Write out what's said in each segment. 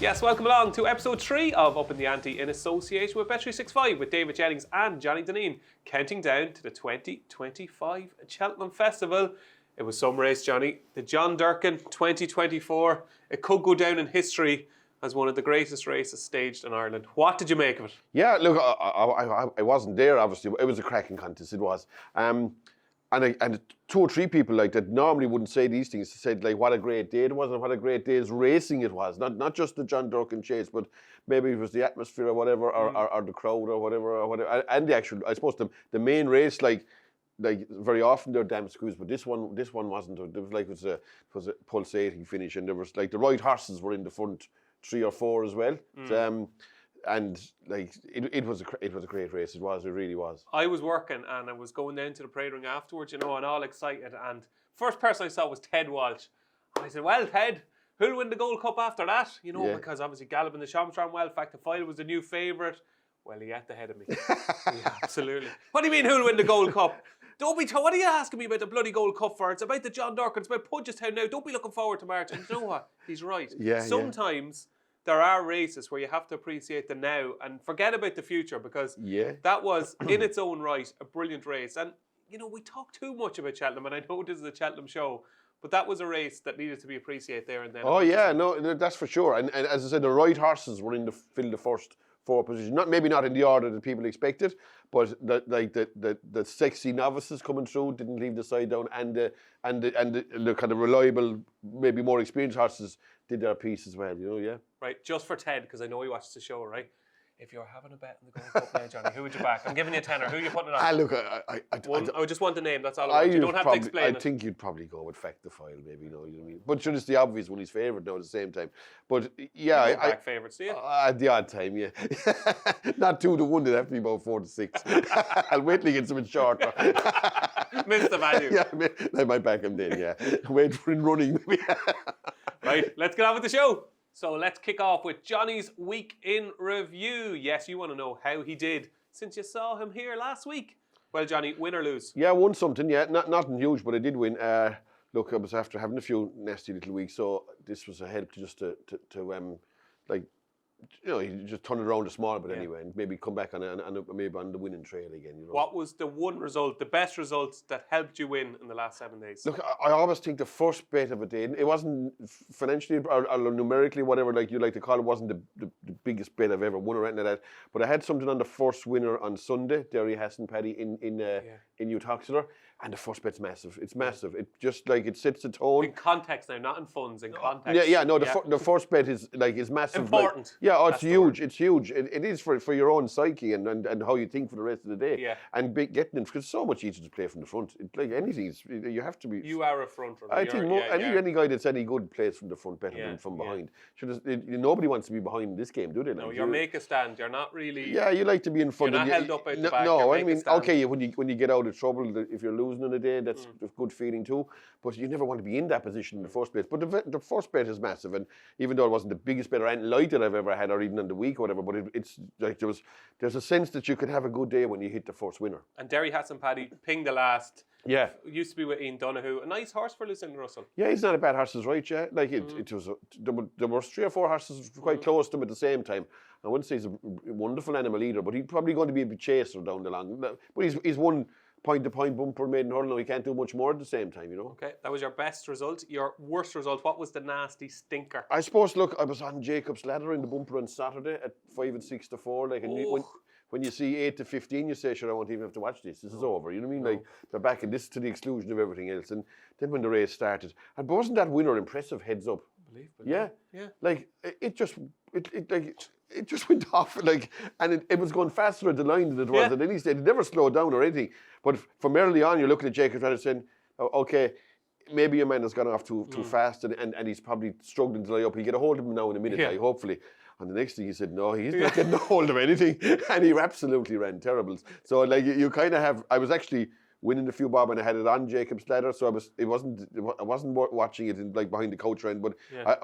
Yes, welcome along to episode 3 of Upping The Ante in association with Bet365 with David Jennings and Johnny Dineen, counting down to the 2025 Cheltenham Festival. It was some race, Johnny. The John Durkan 2024. It could go down in history as one of the greatest races staged in Ireland. What did you make of it? Yeah, look, I wasn't there, obviously. It was a cracking contest, it was. And 2 or 3 people like that normally wouldn't say these things. Said like what a great day it was and what a great day's racing it was. Not just the John Durkan chase, but maybe it was the atmosphere or whatever, or the crowd or whatever, and the actual. I suppose the main race, like very often they're damn squeezed, but this one wasn't. It was a pulsating finish, and there was like the right horses were in the front 3 or 4 as well. And like it was a great race. It really was. I was working and I was going down to the parade ring afterwards, and all excited. And first person I saw was Ted Walsh. And I said, "Well, Ted, who'll win the Gold Cup after that?" Because obviously Gallup and the Shamstram, well, Fact to File was the new favourite. Well, he had the head of me. Yeah, absolutely. What do you mean, who'll win the Gold Cup? What are you asking me about the bloody Gold Cup for? It's about the John Durkan. It's about Punchestown now. Don't be looking forward to March. And you know what? He's right. Sometimes there are races where you have to appreciate the now and forget about the future, because that was, in its own right, a brilliant race. And, we talk too much about Cheltenham, and I know this is a Cheltenham show, but that was a race that needed to be appreciated there and then. Oh, yeah, no, that's for sure. And as I said, the right horses were fill the first 4 positions. Maybe not in the order that people expected, but the sexy novices coming through didn't leave the side down, and the kind of reliable, maybe more experienced horses did their piece as well. Right, just for Ted, because I know he watched the show, right? If you're having a bet in the Gold Cup now, Johnny, who would you back? I'm giving you a tenner. Who are you putting it on? Look, I just want the name. That's all I want. You don't have to explain it. I think you'd probably go with Fact to File, maybe. You know what I mean? But sure, it's the obvious one. He's favourite now at the same time. But yeah, you don't back favourites, do you? At the odd time, yeah. Not 2 to 1. It'd have to be about 4 to 6. I'll wait till he gets a bit shorter. Miss the value. Yeah, I might back him then. Yeah, wait for him running. Right, let's get on with the show. So let's kick off with Johnny's week in review. Yes, you want to know how he did since you saw him here last week. Well, Johnny, win or lose? Yeah, won something. Yeah, nothing huge, but I did win. Look, I was after having a few nasty little weeks, so this was a help just to you just turn it around a small bit anyway, and maybe come back maybe on the winning trail again. What was the one result, the best results that helped you win in the last 7 days? Look, I always think the first bet of a day, it wasn't financially or numerically, whatever like you like to call it, wasn't the biggest bet I've ever won or anything like that. But I had something on the first winner on Sunday, Derry Hassan Paddy in Newcastle. And the first bet's massive. It's massive. It just it sets the tone. In context now, not in funds. In context. The first bet is massive. Important. It's huge. It's huge. It is for your own psyche and how you think for the rest of the day. Yeah. And getting them, because it's so much easier to play from the front. Anything, you have to be. You are a front runner. I think any guy that's any good plays from the front better than from behind. Nobody wants to be behind in this game, do they? No, you make a stand. You're not really. Yeah, you like to be in front. You're not held up out the back. No, I mean, okay, when you get out of trouble, if you're losing in a day, that's a good feeling too. But you never want to be in that position in the first place. But the first bet is massive, and even though it wasn't the biggest bet or anything like that I've ever had, or even in the week or whatever, but it's like there's a sense that you could have a good day when you hit the first winner. And Derry Hassan Paddy pinged the last. Yeah, it used to be with Ian Donoghue. A nice horse for Lucinda Russell. Yeah, he's not a bad horse, right? Yeah, like it was. There were 3 or 4 horses quite close to him at the same time. I wouldn't say he's a wonderful animal either, but he's probably going to be a bit chaser down the line. But he's won point-to-point bumper maiden hurling. He can't do much more at the same time, Okay, that was your best result. Your worst result, what was the nasty stinker? I suppose, look, I was on Jacob's Ladder in the bumper on Saturday at 5 and 6 to 4. When you see 8 to 15, you say, sure, I won't even have to watch this. This is over. You know what I mean? Like, they're back in this to the exclusion of everything else. And then when the race started, and wasn't that winner impressive heads up? Yeah. Like, it just went off, and it was going faster at the line than it was at any stage. It never slowed down or anything. But from early on, you're looking at Jacob's Ladder saying, okay, maybe your man has gone off too fast, and he's probably struggling to lie up. He'll get a hold of him now in a minute, hopefully. And the next thing he said, no, he's not getting a hold of anything. And he absolutely ran terribles. So you kind of have, I was actually winning a few bob and I had it on Jacob's Ladder, so I wasn't watching it behind the coach round, but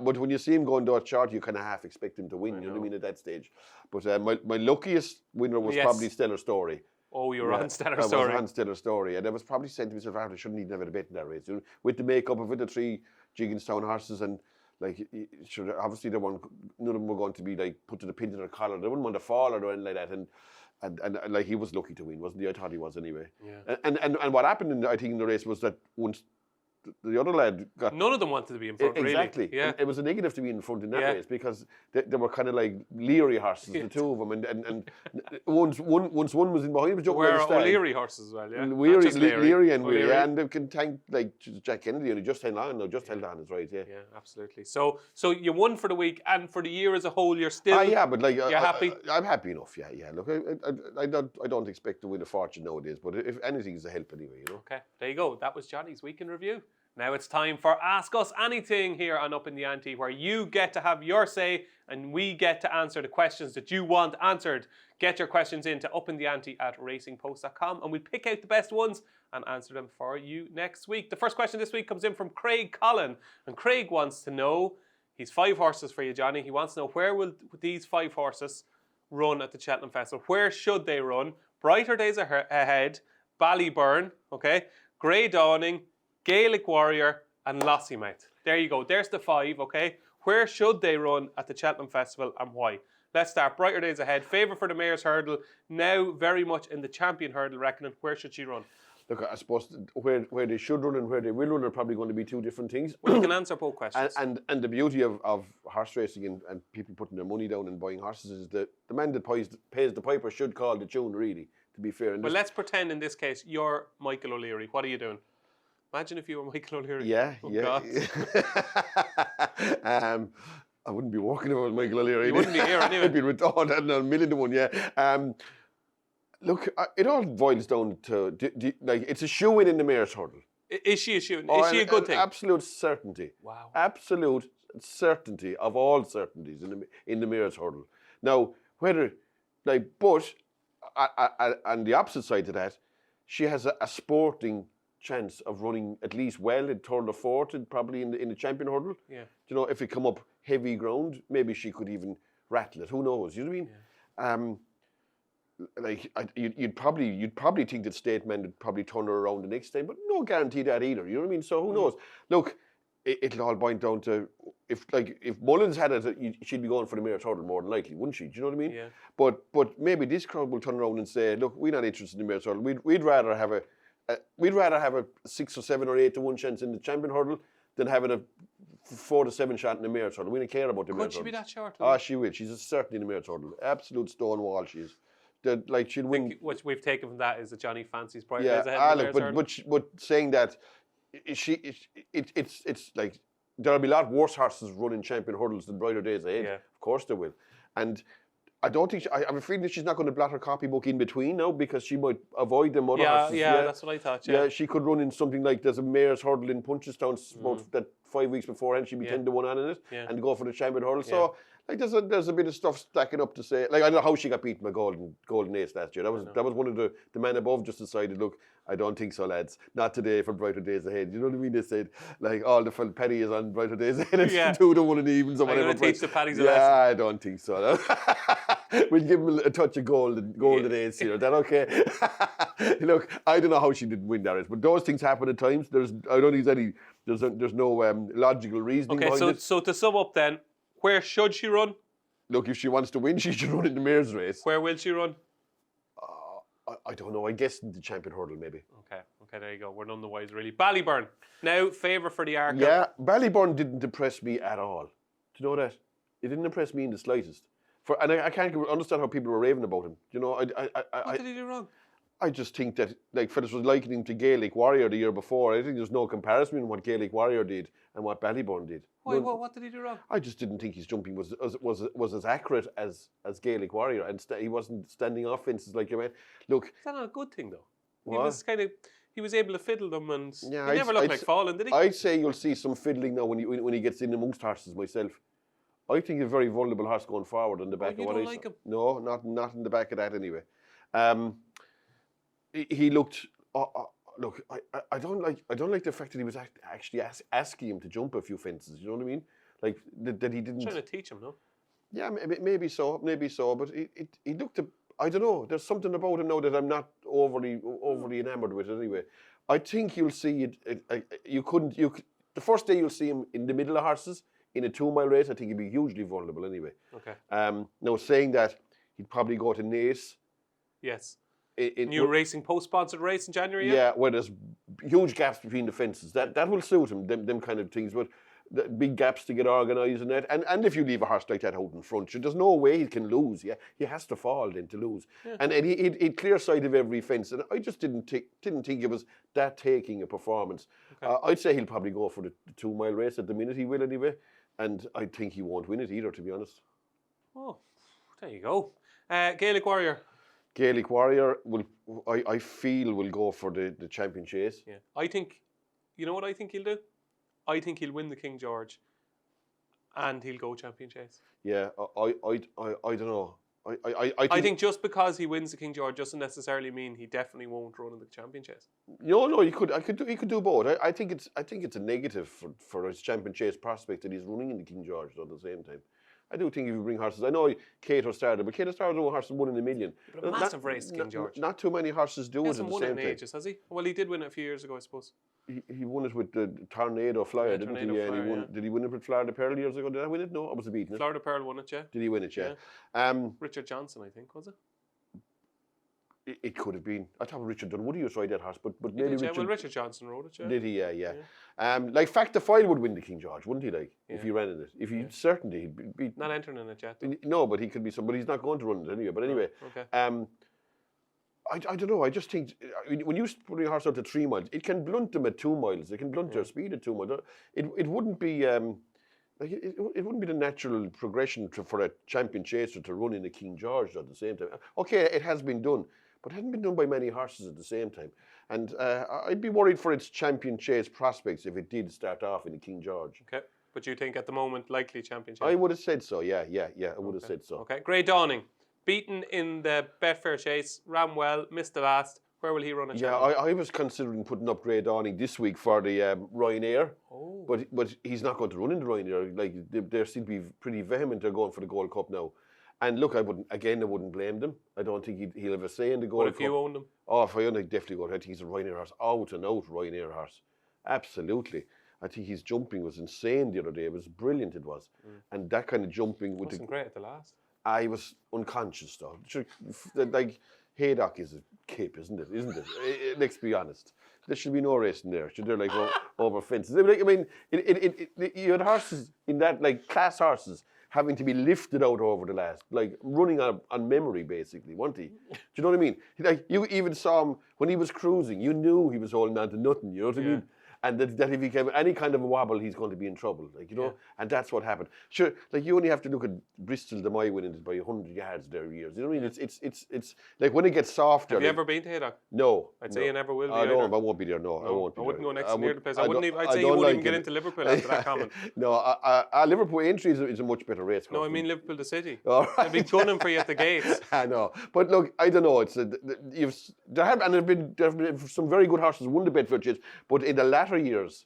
but when you see him going that short, you kind of half expect him to win. You know what I mean, at that stage. But my luckiest winner was probably Stellar Story. Oh, you were on Stellar Story. I was on Stellar Story, and I was probably saying to myself, I shouldn't even have a bet in that race. With the makeup of it, the 3 Jigginstown horses, and sure, obviously none of them were going to be like put to the pin to their collar. They wouldn't want to fall or anything like that. And like he was lucky to win, wasn't he? I thought he was anyway. Yeah. And what happened I think in the race was that once the other lad got... None of them wanted to be in front, exactly. really. Yeah. It was a negative to be in front in that race because they were kind of like leery horses, the two of them. And once one was in behind, he was jumping on the stand. O'Leary horses as well, yeah. Leary and O'Leary. yeah, and they can thank like Jack Kennedy, and he just held on. No, just held on is right, yeah. Yeah, absolutely. So you won for the week, and for the year as a whole, you're still... yeah, but like... You're happy? I'm happy enough, yeah. Look, I don't expect to win a fortune nowadays, but if anything is a help anyway, Okay, there you go. That was Johnny's Week in Review. Now it's time for Ask Us Anything here on Upping The Ante, where you get to have your say and we get to answer the questions that you want answered. Get your questions into uppingtheante@racingpost.com and we'll pick out the best ones and answer them for you next week. The first question this week comes in from Craig Collin, and Craig wants to know, he's 5 horses for you, Johnny. He wants to know, where will these 5 horses run at the Cheltenham Festival? Where should they run? Brighter Days Ahead, Ballyburn, okay, Grey Dawning, Gaelic Warrior and Lossiemouth. There you go. There's the 5, okay? Where should they run at the Cheltenham Festival and why? Let's start. Brighter Days Ahead. Favourite for the Mayor's Hurdle. Now very much in the Champion Hurdle reckoning. Where should she run? Look, I suppose where they should run and where they will run are probably going to be 2 different things. Well, you can answer both questions. And the beauty of horse racing and people putting their money down and buying horses is that the man that pays the piper should call the tune, really, to be fair. Well, let's pretend in this case you're Michael O'Leary. What are you doing? Imagine if you were Michael O'Leary. Yeah. I wouldn't be walking about Michael O'Leary. You wouldn't be here anyway. I'd be with a million to one, yeah. Look, it all boils down to, like, it's a shoe-in in the Mayor's Hurdle. Is she a shoe-in? Is she a good thing? Absolute certainty. Wow. Absolute certainty of all certainties in the Mayor's Hurdle. Now, whether, like, but, on the opposite side of that, she has a sporting chance of running at least well in third or fourth, and probably in the Champion Hurdle. Yeah. You know, if it come up heavy ground, maybe she could even rattle it. Who knows? You know what I mean? Yeah. You'd probably think that Stateman would probably turn her around the next time, but no guarantee that either. You know what I mean? So who knows? Look, it'll all boil down to if Mullins had it, she'd be going for the Mayor's Hurdle more than likely, wouldn't she? Do you know what I mean? Yeah. But maybe this crowd will turn around and say, look, we're not interested in the Mayor's Hurdle. We'd rather have a 6 or 7 or 8 to 1 chance in the Champion Hurdle than having a 4 to 7 shot in the Mayor's Hurdle. We don't care about the Mayor's Hurdle. Could she be that short? Oh, she will. She's certainly in the Mayor's Hurdle. Absolute stone wall she is. Like she'll win. What we've taken from that is that Johnny fancies Brighter Days Ahead. But saying that, it's like there'll be a lot worse horses running Champion Hurdles than Brighter Days Ahead. Yeah. Of course there will. And I don't think I have a feeling that she's not going to blot her copybook in between now because she might avoid them other horses. Yeah, that's what I thought. Yeah, she could run in something like there's a Mayor's Hurdle in Punchestown about that 5 weeks beforehand. She'd be 10 to 1 on in it and go for the Champion Hurdle. Yeah. So like there's a bit of stuff stacking up to say. Like I don't know how she got beaten by Golden Ace last year. That was one of the man above just decided, look, I don't think so, lads. Not today for Brighter Days Ahead. You know what I mean? They said like all the Paddy is on Brighter Days Ahead. It's 2 to 1 in the evens or whatever. I'm going to teach the Paddies a lesson. Yeah, I don't think so. We'll give him a touch of golden Ace here. Is that okay? Look, I don't know how she didn't win that race, but those things happen at times. There's no logical reasoning behind it. So to sum up then, where should she run? Look, if she wants to win, she should run in the Mayor's race. Where will she run? I don't know. I guess the Champion Hurdle, maybe. Okay, there you go. We're none the wiser, really. Ballyburn. Now, favourite for the Arca. Yeah, Ballyburn didn't impress me at all. Do you know that? It didn't impress me in the slightest. And I can't understand how people were raving about him. Do you know, what did he do wrong? I just think that, like, fellas was likening him to Gaelic Warrior the year before. I think there's no comparison in what Gaelic Warrior did and what Ballyburn did. Why? What did he do wrong? I just didn't think his jumping was as accurate as Gaelic Warrior, and he wasn't standing off fences like you meant. Look, is that not a good thing though? What? He was able to fiddle them, and he yeah, never looked like falling, did he? I'd say you'll see some fiddling now when he gets in amongst horses myself. I think a very vulnerable horse going forward on the back of what I saw. Him? No, not in the back of that anyway. He looked. Look, I don't like the fact that he was actually asking him to jump a few fences. You know what I mean? Like that he didn't. Trying to teach him, no? Yeah, maybe so. But he looked. I don't know. There's something about him now that I'm not overly enamored with. Anyway, I think you'll see it. The first day you'll see him in the middle of horses. in a 2 mile race, I think he'd be hugely vulnerable anyway. Okay. Now, saying that, he'd probably go to Naas. Yes. In New Racing Post-sponsored race in January. Yeah, where there's huge gaps between the fences. That will suit him. Them kind of things, but the big gaps to get organised and that. And if you leave a horse like that out in front, there's no way he can lose. Yeah, he has to fall then to lose. Yeah. And he'd clear sight of every fence. And I just didn't think it was that taking a performance. Okay. I'd say he'll probably go for the 2 mile race at the minute. He will anyway. And I think he won't win it either, to be honest. Oh, there you go. Gaelic Warrior. Gaelic Warrior I feel will go for the champion chase. Yeah, I think, you know what I think he'll do? I think he'll win the King George, and he'll go champion chase. Yeah, I don't know. I think just because he wins the King George doesn't necessarily mean he definitely won't run in the champion chase. No, he could do both. I think it's a negative for his champion chase prospect that he's running in the King George at the same time. I do think if you bring horses, I know Cato started, but Cato started with a horse 1 in a million. But a massive race, King George. Not too many horses do it at the same time. He hasn't won it in ages, has he? Well, he did win it a few years ago, I suppose. He won it with the Tornado Flyer, didn't he? Yeah, and he won. Did he win it with Florida Pearl years ago? Did I win it? No, I was beaten it. Florida Pearl won it, yeah. Did he win it? Yeah. Richard Johnson, I think, was it? It could have been. I thought Richard Dunwoody was ride that horse, but maybe Richard. Yeah, well, Richard Johnson rode it. Yeah. Did he? Yeah. Like Fact the File would win the King George, wouldn't he? Like if he ran in it, if he certainly he'd be not entering in it yet. No, but he could be somebody. He's not going to run it anyway. But anyway, okay. I don't know. I just think when you put your horse out to 3 miles, it can blunt them at 2 miles. It can blunt their speed at 2 miles. It wouldn't be. Like it wouldn't be the natural progression for a champion chaser to run in a King George at the same time. Okay, it has been done, but it hasn't been done by many horses at the same time. And I'd be worried for its champion chase prospects if it did start off in a King George. Okay, but you think at the moment likely champion chase? I would have said so. Yeah. I would have said so. Okay, Grey Dawning, beaten in the Betfair Chase, ran well, missed the last. Where will he run a champion? I was considering putting up Grey Dawning this week for the Ryanair. Oh. But he's not going to run in the Ryanair. Like they seem to be pretty vehement. They're going for the Gold Cup now. And look, I wouldn't blame them. I don't think he'll have a say in the Gold Cup. What if you owned him? Oh, if I owned him, I'd definitely go. I think he's a Ryanair horse, out and out Ryanair horse. Absolutely. I think his jumping was insane the other day. It was brilliant, it was. And that kind of jumping with wasn't great at the last. I was unconscious though. Like Haydock is a kip, isn't it? Let's be honest. There should be no racing there. Should there like over fences? I mean, you had horses in that, like class horses, having to be lifted out over the last, like running on memory basically, weren't he? Do you know what I mean? Like you even saw him when he was cruising. You knew he was holding on to nothing. You know what I mean? And that if he came any kind of a wobble, he's going to be in trouble. Like, you know, and that's what happened. Sure, like you only have to look at Bristol, the May winning it by 100 yards there years. You know what I mean? It's like when it gets softer. Have you ever been to Haydock? No. I'd say you never will be. I won't be there. No, I won't be there. I wouldn't go next near the place. I'd say you wouldn't even get into Liverpool after that comment. No, Liverpool Entry is a much better race. No, I mean Liverpool the city. They'll be gunning for you at the gates. I know, but look, I don't know. There have been some very good horses won the Bedford Chase, but in the latter years.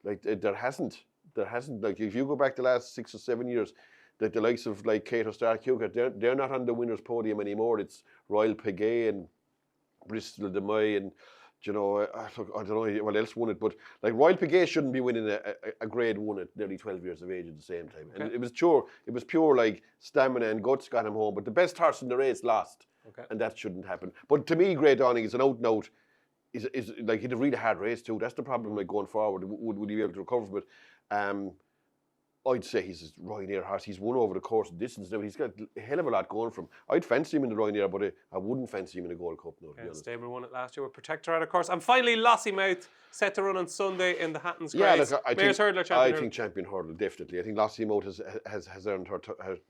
Like there hasn't like if you go back the last 6 or 7 years, that the likes of like Cato Stark Hugher, they're not on the winners' podium anymore. It's Royal Piguet and Bristol de May and you know I don't know what else won it, but like Royal Piguet shouldn't be winning a Grade 1 at nearly 12 years of age at the same time. Okay. And it was pure like stamina and guts got him home, but the best horse in the race lost, and that shouldn't happen. But to me, Grey Dawning is an out and out. Is like it's a really hard race too. That's the problem. Like going forward, would he be able to recover from it? I'd say he's a Ryanair horse. He's won over the course of distance now. He's got a hell of a lot going from him. I'd fancy him in the Ryanair, but I wouldn't fancy him in the Gold Cup. No, to be honest. Stable won it last year with Protector out of course. And finally, Lossiemouth set to run on Sunday in the Hattons Grace. Mayor's Hurdler Champion. I think Champion Hurdle definitely. I think Lossiemouth has earned her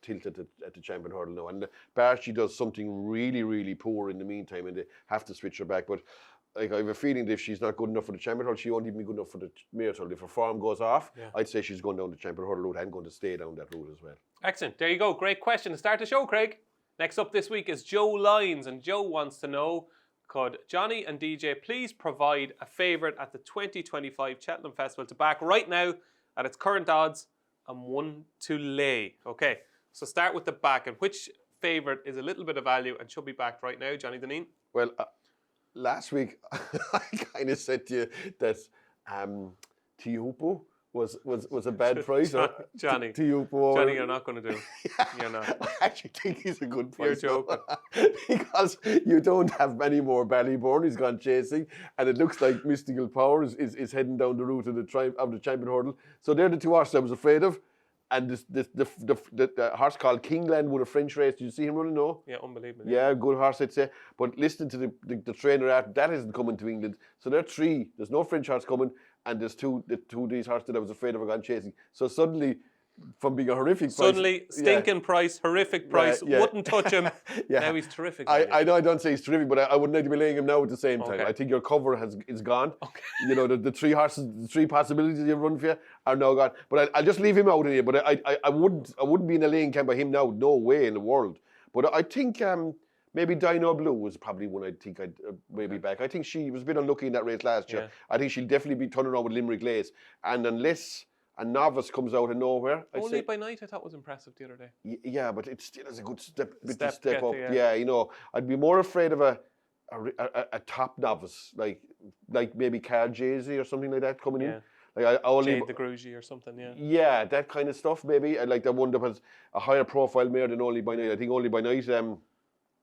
tilt at the Champion Hurdle now. And Barshi does something really, really poor in the meantime, and they have to switch her back. But like I have a feeling that if she's not good enough for the Champion Hurdle, she won't even be good enough for the Mayor's Hurdle. If her form goes off, I'd say she's going down the Champion Hurdle route and going to stay down that route as well. Excellent. There you go. Great question to start the show, Craig. Next up this week is Joe Lyons, and Joe wants to know, could Johnny and DJ please provide a favourite at the 2025 Cheltenham Festival to back right now at its current odds and one to lay? Okay, so start with the back, and which favourite is a little bit of value and should be backed right now, Johnny Dineen? Well, last week I kind of said to you that Tiupu was a bad price Johnny, to you, Paul? Johnny, you're not going to do. You're not. I actually think he's a good price. You're joking. Because you don't have many more Ballybourne. He's gone chasing, and it looks like Mystical Power is heading down the route of the champion hurdle. So they're the two horses I was afraid of. And the horse called Kingland won a French race. Did you see him running? No? Yeah, unbelievable. Yeah, good horse, I'd say. But listening to the trainer after, that isn't coming to England. So there are three. There's no French horse coming, and there's two of these horses that I was afraid of are gone chasing. So suddenly, from being a horrific price... Stinking price, horrific price, wouldn't touch him. Now he's terrific. I know I don't say he's terrific, but I wouldn't like to be laying him now at the same time. Okay. I think your cover is gone. Okay. You know, the three horses, the three possibilities you've run for you are now gone. But I'll just leave him out of here. But I wouldn't be in a laying camp by him now. No way in the world. But I think maybe Dino Blue was probably one I'd maybe back. I think she was a bit unlucky in that race last year. I think she'll definitely be turning around with Limerick Lace. And unless a novice comes out of nowhere... Only by night I thought was impressive the other day. Yeah, but it still is a good step up. Yeah. Yeah, you know, I'd be more afraid of a top novice, like maybe Carl Jay-Z or something like that coming in. Like I only Jade the Grugy or something, Yeah, that kind of stuff maybe. I'd like that one that has a higher profile mare than Only by Night. I think Only by Night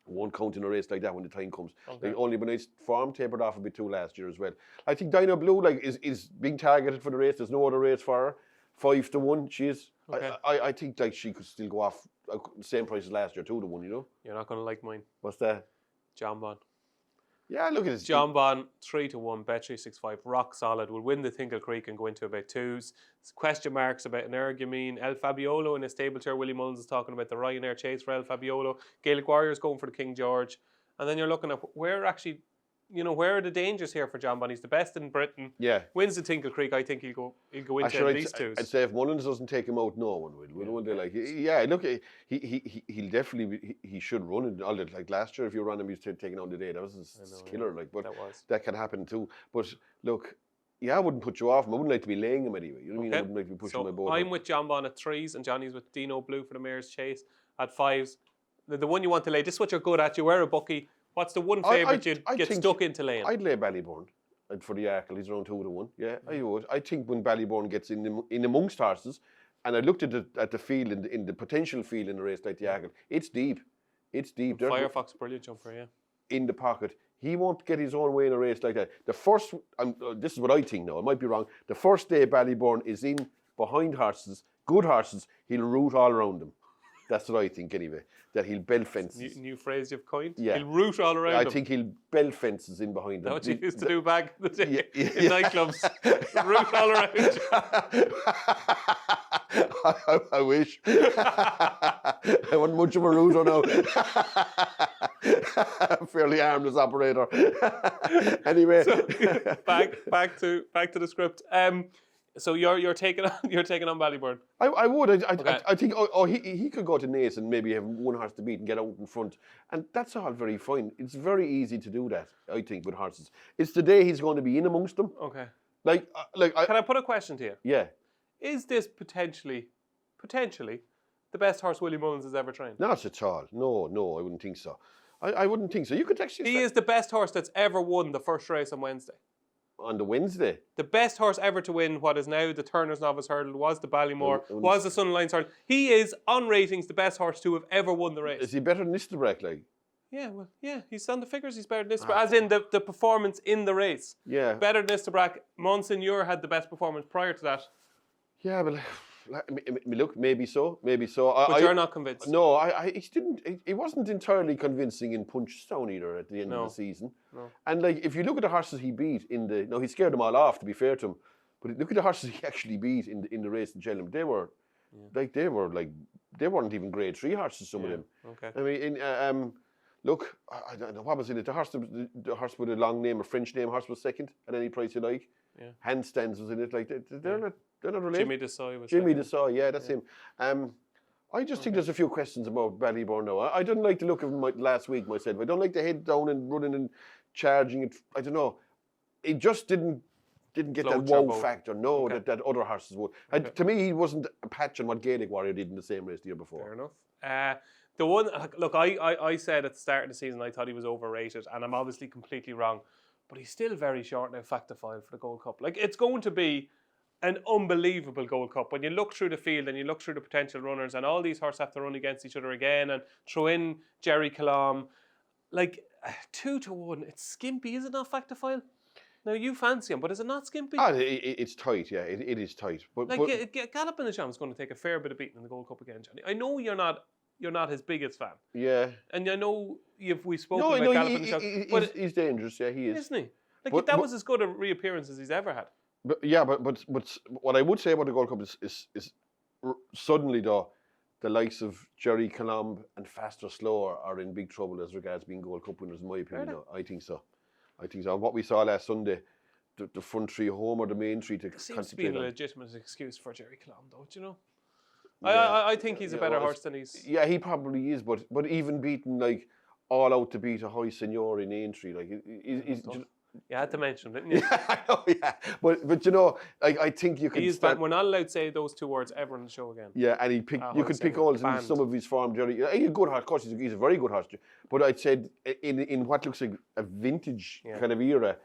won't count in a race like that when the time comes. Okay. Like Only by Night's form tapered off a bit too last year as well. I think Dino Blue is being targeted for the race. There's no other race for her. 5-1, she is. Okay. I think like she could still go off the same price as last year, 2-1. You know. You're not going to like mine. What's that? John Bond. Yeah, look at this. John Bond, 3-1, bet 365, rock solid. Will win the Tinkle Creek and go into about twos. Question marks about an Ergumine. El Fabiolo in a stable chair. Willie Mullins is talking about the Ryanair chase for El Fabiolo. Gaelic Warriors going for the King George. And then you're looking at where are the dangers here for John Bond? He's the best in Britain. Yeah. Wins the Tinkle Creek. I think he'll go into at least twos. I'd say if Mullins doesn't take him out, no one will. Won't they? Like, yeah, look, he'll definitely he should run it. Like last year, if you ran him, he was taking out the day. That was a killer. Like, but that can happen too. But look, I wouldn't put you off him. I wouldn't like to be laying him anyway. You know what I mean? I wouldn't like to be pushing my boat. I'm with John Bond at 3s, and Johnny's with Dino Blue for the Mayor's Chase at 5s. The one you want to lay. This is what you're good at. You wear a bookie. What's the one favourite you'd get stuck into laying? I'd lay Ballybourne for the Arkle. He's around 2-1. Yeah, I would. I think when Ballybourne gets in amongst horses, and I looked at the field in the potential field in a race like the Arkle, it's deep. It's deep. Firefox, brilliant jumper, in the pocket. He won't get his own way in a race like that. The first, this is what I think now, I might be wrong, the first day Ballybourne is in behind horses, good horses, he'll root all around them. That's what I think anyway, that he'll bell fences. New phrase you've coined? Yeah. He'll root all around them. I think he'll bell fences in behind them. That's what you used to do back in the day in nightclubs. Root all around I wish. I wasn't much of a rooter now. Fairly harmless operator. Anyway, so, back to the script. So you're taking on Ballybourne. I would. I think he could go to Naas and maybe have one horse to beat and get out in front, and that's all very fine. It's very easy to do that. I think with horses, it's the day he's going to be in amongst them. Okay. Can I put a question to you? Yeah. Is this potentially the best horse Willie Mullins has ever trained? Not at all. No, I wouldn't think so. I wouldn't think so. You could actually. He is the best horse that's ever won the first race on Wednesday. On the Wednesday? The best horse ever to win what is now the Turner's Novice Hurdle, was the Ballymore, was the Sun Alliance Hurdle. He is, on ratings, the best horse to have ever won the race. Is he better than Nisterbrack, like? Yeah, he's on the figures, he's better than Nisterbrack, as in the performance in the race. Yeah. Better than Nisterbrack. Monsignor had the best performance prior to that. Yeah, but look, maybe so. But you're not convinced? No, he wasn't entirely convincing in Punchestown either at the end of the season. No. And if you look at the horses he beat he scared them all off, to be fair to him. But look at the horses he actually beat in the race in Cheltenham. They weren't even grade 3 horses, some of them. Okay. I mean, look, I don't know, what was in it? The horse with a long name, a French name, horse was second at any price you like. Yeah. Handstands was in it. Like they're not related. Jimmy Desai was Jimmy Desai, yeah, that's him. I just think there's a few questions about Ballybourne now. I didn't like the look of him last week myself. I don't like the head down and running and charging it. I don't know. It just didn't get that wow factor. No, that other horses would. Okay. To me, he wasn't a patch on what Gaelic Warrior did in the same race the year before. Fair enough. The one, look, I said at the start of the season I thought he was overrated, and I'm obviously completely wrong. But he's still very short now, fact to file for the Gold Cup. Like, it's going to be an unbelievable Gold Cup. When you look through the field and you look through the potential runners, and all these horses have to run against each other again, and throw in Jerry Colombe, like 2-1, it's skimpy, is it not, Factifile? Now you fancy him, but is it not skimpy? It's tight, yeah. It is tight. But Gallop in the Sham is going to take a fair bit of beating in the Gold Cup again, Johnny. I know you're not his biggest fan. Yeah. And I know we've spoken about Gallop in the Sham, but he's dangerous. Yeah, he is. Isn't he? Like that was as good a reappearance as he's ever had. But what I would say about the Gold Cup is suddenly though, the likes of Jerry Colombe and Faster Slower are in big trouble as regards being Gold Cup winners, in my opinion. I think so. And what we saw last Sunday, the front three home or the main three to seems to be a legitimate excuse for Jerry Colombe, don't you know? Yeah. I think he's a better horse than he's. Yeah, he probably is, but even beating like all out to beat a high senior in Aintree, like he's. You had to mention him, didn't you? Yeah, I know, yeah. But you know, like I think you can. We're not allowed to say those two words ever on the show again. Yeah, and you could pick holes in some of his form, Jerry. He's a good horse, of course. He's a very good horse. But I'd say in what looks like a vintage kind of era,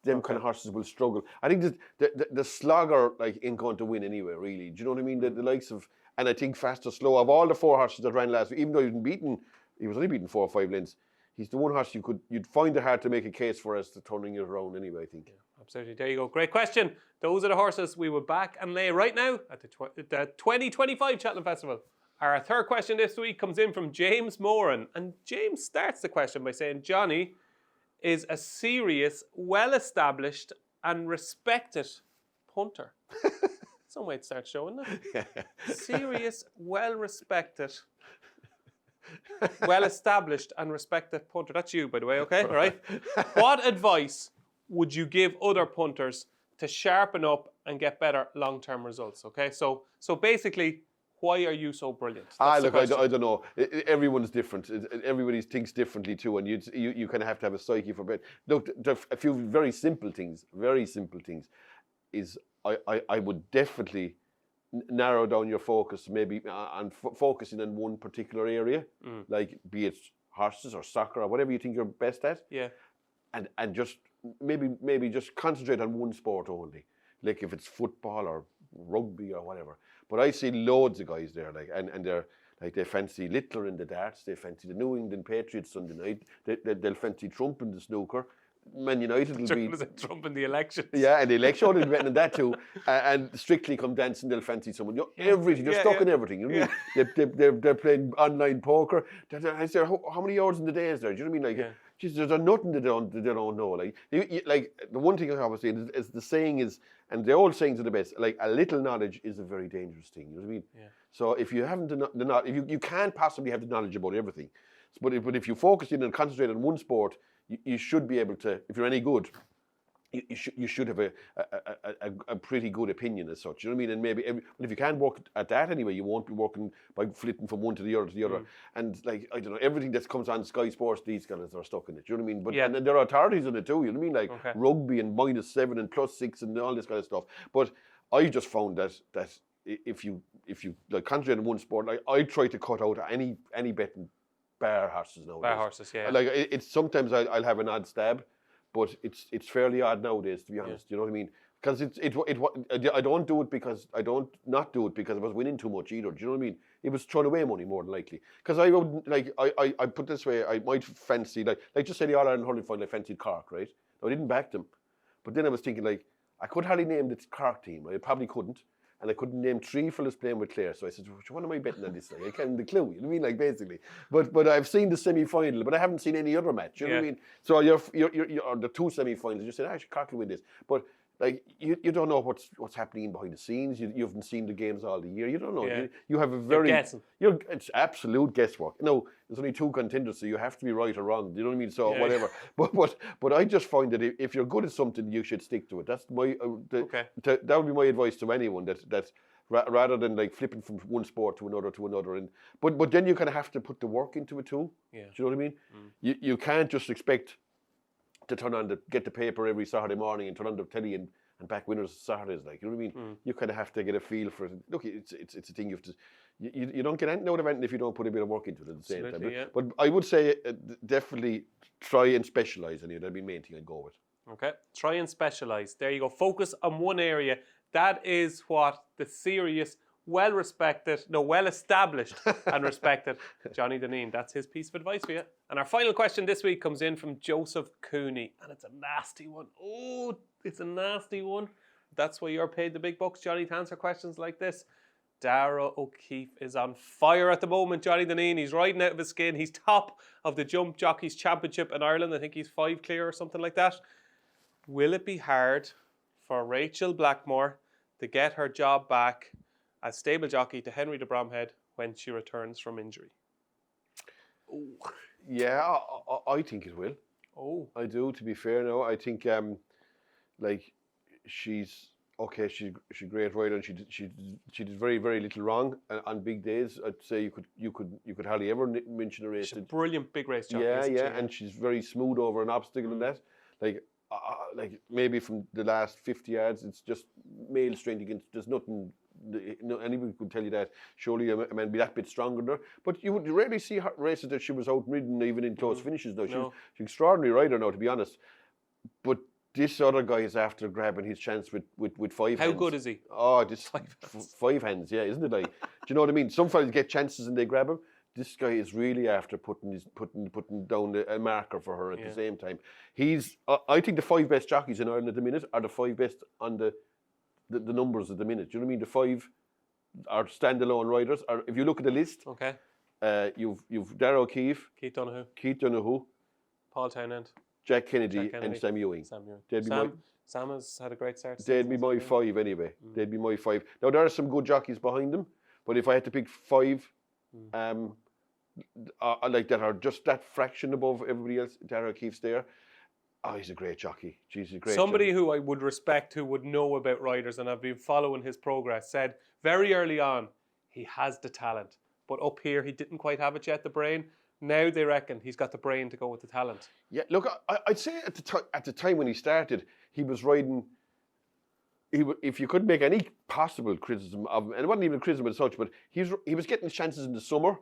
them kind of horses will struggle. I think the slogger like ain't going to win anyway. Really, do you know what I mean? The likes of, and I think Faster Slow of all the four horses that ran last week, even though he was only beaten 4 or 5 lengths. He's the one horse you'd find it hard to make a case for as to turning it around anyway, I think. Yeah, absolutely. There you go. Great question. Those are the horses we will back and lay right now at the 2025 Cheltenham Festival. Our third question this week comes in from James Moran. And James starts the question by saying, Johnny is a serious, well-established and respected punter. Some way to start showing that. Serious, well-respected, well-established and respected punter. That's you, by the way, okay? All right. What advice would you give other punters to sharpen up and get better long-term results? Okay, so basically, why are you so brilliant? Look, I don't know. Everyone's different. Everybody thinks differently too, and you kind of have to have a psyche for it. Look, a few very simple things is I would definitely narrow down your focus, maybe on focusing on one particular area, like be it horses or soccer or whatever you think you're best at. Yeah. And just maybe just concentrate on one sport only, like if it's football or rugby or whatever. But I see loads of guys there, like and they're like they fancy Littler in the darts, they fancy the New England Patriots Sunday night, they'll fancy Trump in the snooker. Man United will be Trump in the elections. Yeah, and the election they'll be betting on that too. And Strictly come dancing, they'll fancy someone. Everything, they're stuck in everything. You know what I mean? They're playing online poker. I say, how many hours in the day is there? Do you know what I mean? Like, geez, there's nothing they don't know. Like, like the one thing I always say is the saying is, and the old sayings are the best. Like a little knowledge is a very dangerous thing. You know what I mean? Yeah. So if you haven't the knowledge, you can't possibly have the knowledge about everything. But if you focus in and concentrate on one sport, you should be able to, if you're any good, you should have a pretty good opinion as such. You know what I mean? And maybe if you can't work at that anyway, you won't be working by flitting from one to the other. And like I don't know, everything that comes on Sky Sports, these guys are stuck in it. You know what I mean? But and there are authorities in it too. You know what I mean? Like rugby and -7 and +6 and all this kind of stuff. But I just found that if you like concentrate on one sport, like I try to cut out any betting. Bar horses nowadays. Bar horses, yeah. Like it's sometimes I'll have an odd stab, but it's fairly odd nowadays, to be honest. You know what I mean? Because I don't do it because I don't not do it because I was winning too much either. Do you know what I mean? It was throwing away money more than likely. Because I would like I put it this way, I might fancy like just say the All Ireland hurling final, I fancied Cork, right? I didn't back them, but then I was thinking like I could hardly name the Cork team. I probably couldn't. And I couldn't name 3 fellas playing with Clare. So I said, what am I betting on this thing? I can't the clue. You know what I mean? Like basically. But I've seen the semi-final, but I haven't seen any other match. You know what I mean? So you're the 2 semi-finals, you said, actually Cork will win this. But like you don't know what's happening behind the scenes. You haven't seen the games all the year. You don't know. Yeah. You have a very it's absolute guesswork. No, there's only 2 contenders, so you have to be right or wrong. You know what I mean? So whatever. But I just find that if you're good at something, you should stick to it. That's my that would be my advice to anyone that rather than like flipping from one sport to another. And but then you kind of have to put the work into it too. Yeah. Do you know what I mean? You can't just expect to turn on get the paper every Saturday morning and turn on the telly and back winners Saturdays, like, you know what I mean? You kind of have to get a feel for it. Look, it's a thing you have to. You don't get anything out of anything if you don't put a bit of work into it at the same time. But I would say definitely try and specialise in it. That'd be the main thing I'd go with. Okay, try and specialise. There you go. Focus on one area. That is what the serious, well-established and respected Johnny Dineen. That's his piece of advice for you. And our final question this week comes in from Joseph Cooney. And it's a nasty one. Oh, it's a nasty one. That's why you're paid the big bucks, Johnny, to answer questions like this. Dara O'Keefe is on fire at the moment, Johnny Dineen. He's riding out of his skin. He's top of the Jump Jockeys Championship in Ireland. I think he's 5 clear or something like that. Will it be hard for Rachel Blackmore to get her job back as stable jockey to Henry de Bromhead when she returns from injury? Oh. Yeah, I think it will. Oh. I do, to be fair now. I think, she's... Okay, she's a great rider, and she did very, very little wrong on big days. I'd say you could hardly ever mention a race. She's a brilliant big race jockey. Yeah, and she's very smooth over an obstacle and that. Like maybe from the last 50 yards, it's just male strength against. There's nothing. Anybody could tell you that. Surely a man be that bit stronger there. But you would rarely see races that she was outridden even in close finishes. Though she's an extraordinary rider now, to be honest. But this other guy is after grabbing his chance with 5 hands. How good is he? Oh, just 5 hands, yeah, isn't it? Like, do you know what I mean? Some fellas get chances and they grab him. This guy is really after putting down a marker for her at the same time. He's, I think the 5 best jockeys in Ireland at the minute are the 5 best on the numbers at the minute. Do you know what I mean? The 5 are standalone riders. Or if you look at the list, okay, you've Dara O'Keefe, Keith Donoghue, Paul Townend, Jack Kennedy, and Sam Ewing. Sam has had a great start. They'd be my 5 anyway. They'd be my 5. Now, there are some good jockeys behind them, but if I had to pick 5 like that are just that fraction above everybody else, Dara O'Keefe's there. Oh, he's a great jockey. He's a great Somebody jockey. who I would respect, who would know about riders, and I've been following his progress, said very early on, he has the talent. But up here, he didn't quite have it yet, the brain. Now they reckon he's got the brain to go with the talent. Yeah, look, I'd say at the time when he started, he was riding. If you could make any possible criticism of him, and it wasn't even a criticism as such, but he was getting his chances in the summer,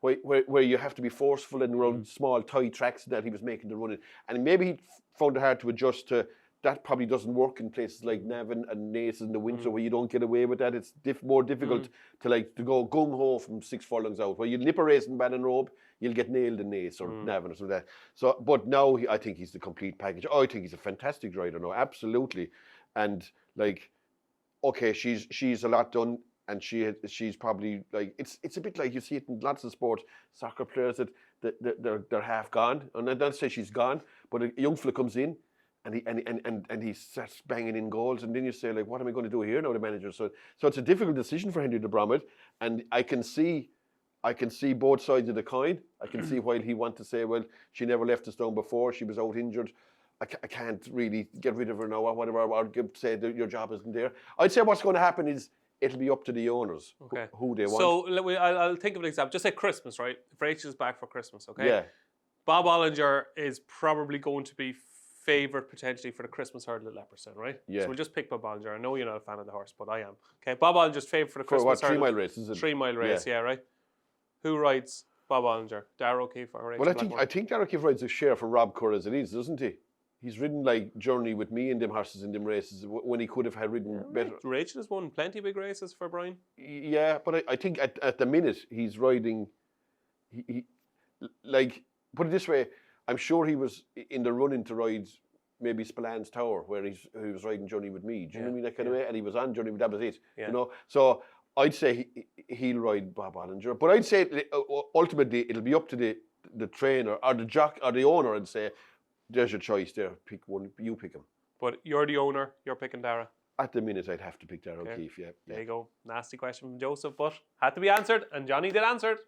where you have to be forceful and around small, tight tracks that he was making the running, and maybe he found it hard to adjust to. That probably doesn't work in places like Navan and Naas in the winter where you don't get away with that. It's more difficult to go gung-ho from 6 furlongs out. Where you nip a race in Bannon you'll get nailed in Naas or Navan or something like that. So, but now I think he's the complete package. I think he's a fantastic rider now, absolutely. And like, okay, she's a lot done, and she's probably like it's a bit like you see it in lots of sports. Soccer players that they're half gone, and I don't say she's gone, but a young fella comes in. And he starts banging in goals, and then you say, like, what am I going to do here now, the manager? So it's a difficult decision for Henry de Bromhead, and I can see both sides of the coin. I can see why he wants to say, well, she never left us down before, she was out injured. I can't really get rid of her now, or whatever, or say that your job isn't there. I'd say what's going to happen is it'll be up to the owners who they want. So I'll think of an example. Just say Christmas, right? If Rachel's back for Christmas, okay? Yeah. Bob Ollinger is probably going to be favoured potentially for the Christmas hurdle at Leopardstown, right? Yeah. So we'll just pick Bob Ollinger. I know you're not a fan of the horse, but I am. Okay, Bob Ollinger's favoured for the Christmas hurdle. 3 mile race, is it? 3 mile race, yeah, right? Who rides Bob Ollinger? Dara O'Keefe or Rachel Blackmore? I think Dara O'Keefe rides a share for Rob Kerr as it is, doesn't he? He's ridden like Journey with me in them horses in them races when he could have had ridden better. Rachel has won plenty of big races for Brian. Yeah, but I think at the minute he's riding. He like, put it this way, I'm sure he was in the running to ride maybe Spallan's Tower, where he was riding Journey with me. Do you know what I mean? That kind of way, and he was on Journey with, that was it. Yeah. You know, so I'd say he'll ride Bob Ollinger, but I'd say ultimately it'll be up to the trainer or the jock or the owner and say, there's your choice there. Pick one. You pick him. But you're the owner. You're picking Dara. At the minute, I'd have to pick Dara O'Keefe. Yeah. There you go. Nasty question from Joseph, but had to be answered, and Johnny did answer it.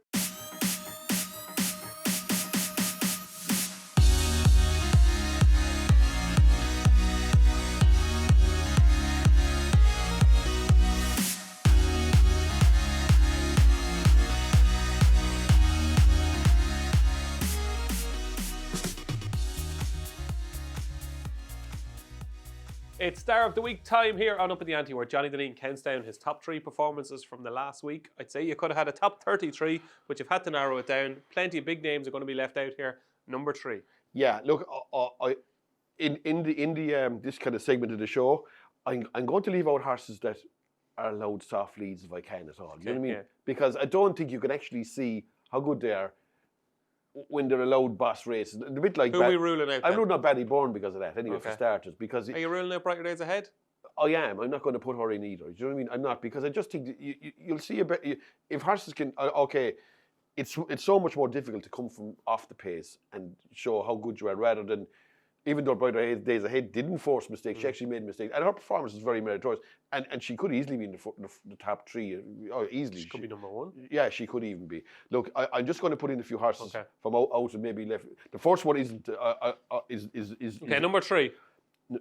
It's Star of the Week time here on Upping The Ante, where Johnny Dineen counts down his top 3 performances from the last week. I'd say you could have had a top 33, but you've had to narrow it down. Plenty of big names are going to be left out here. Number 3. Yeah, look, in the this kind of segment of the show, I'm going to leave out horses that are allowed soft leads if I can at all. You know what I mean? Yeah. Because I don't think you can actually see how good they are when they're allowed boss races. A bit like Who are we ruling out? I'm then? ruling out Ballybourne because of that. Anyway, Okay. for starters, because Are you ruling out Brighter Days Ahead? I am. I'm not going to put her in either. Do you know what I mean? I'm not, because I just think that you'll see a bit. If horses can, okay, it's so much more difficult to come from off the pace and show how good you are, rather than, even though Brighter Days Ahead didn't force mistakes, she actually made mistakes, and her performance is very meritorious. And she could easily be in the top three, or easily. She could be number one. Yeah, she could even be. Look, I'm just going to put in a few horses Okay. from out and maybe left. The first one isn't Okay, number 3.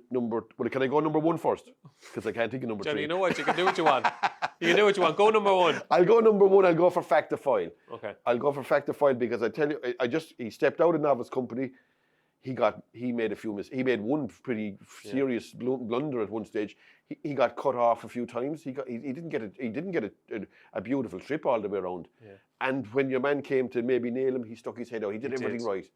Well, can I go number 1 first? Because I can't think of number Johnny, 3. you know what? You can do what you want. You can do what you want. Go number 1. I'll go number 1. I'll go for Factor Foil. Okay. I'll go for Factor Foil because I tell you, he stepped out of novice company. He made a few mistakes. He made one pretty serious blunder at one stage. He got cut off a few times. He didn't get a beautiful trip all the way around. Yeah. And when your man came to maybe nail him, he stuck his head out. He did everything right.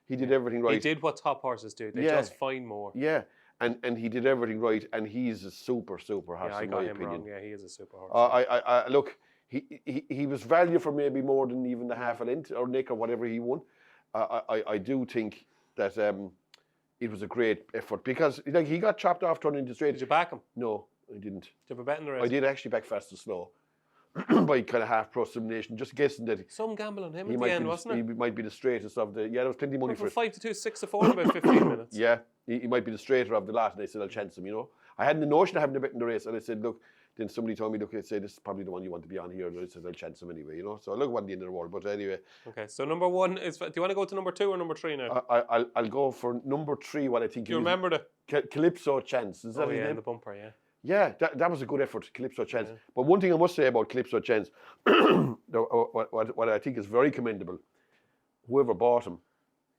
He did everything right. He did what top horses do. They just find more. Yeah. And he did everything right, and he's a super horse in my opinion. Wrong. Yeah, he is a super horse. Look, he was value for maybe more than even the half a length or nick or whatever he won. I do think that it was a great effort, because he got chopped off turning into straight. Did you back him? No, I didn't. Did you have a bet in the race? I did actually back Fast and Slow by kind of half prostimation, just guessing that some gamble on him at the end, wasn't it? He might be the straightest of the. Yeah, there was plenty of money for it. 5-2, 6-4 in about 15 minutes. Yeah, he might be the straighter of the lot, and I said I'll chance him. I had the notion of having a bet in the race, and I said, look. Then somebody told me, look, I said, this is probably the one you want to be on here. And I said, I'll chance him anyway, So look, it wasn't the end of the world. But anyway. Okay, so number 1 is, do you want to go to number 2 or number 3 now? I'll go for number 3, what I think. Do you remember the Calypso Chance? Is that his name? The bumper, yeah. Yeah, that was a good effort, Calypso Chance. Yeah. But one thing I must say about Calypso Chance, what I think is very commendable, whoever bought him,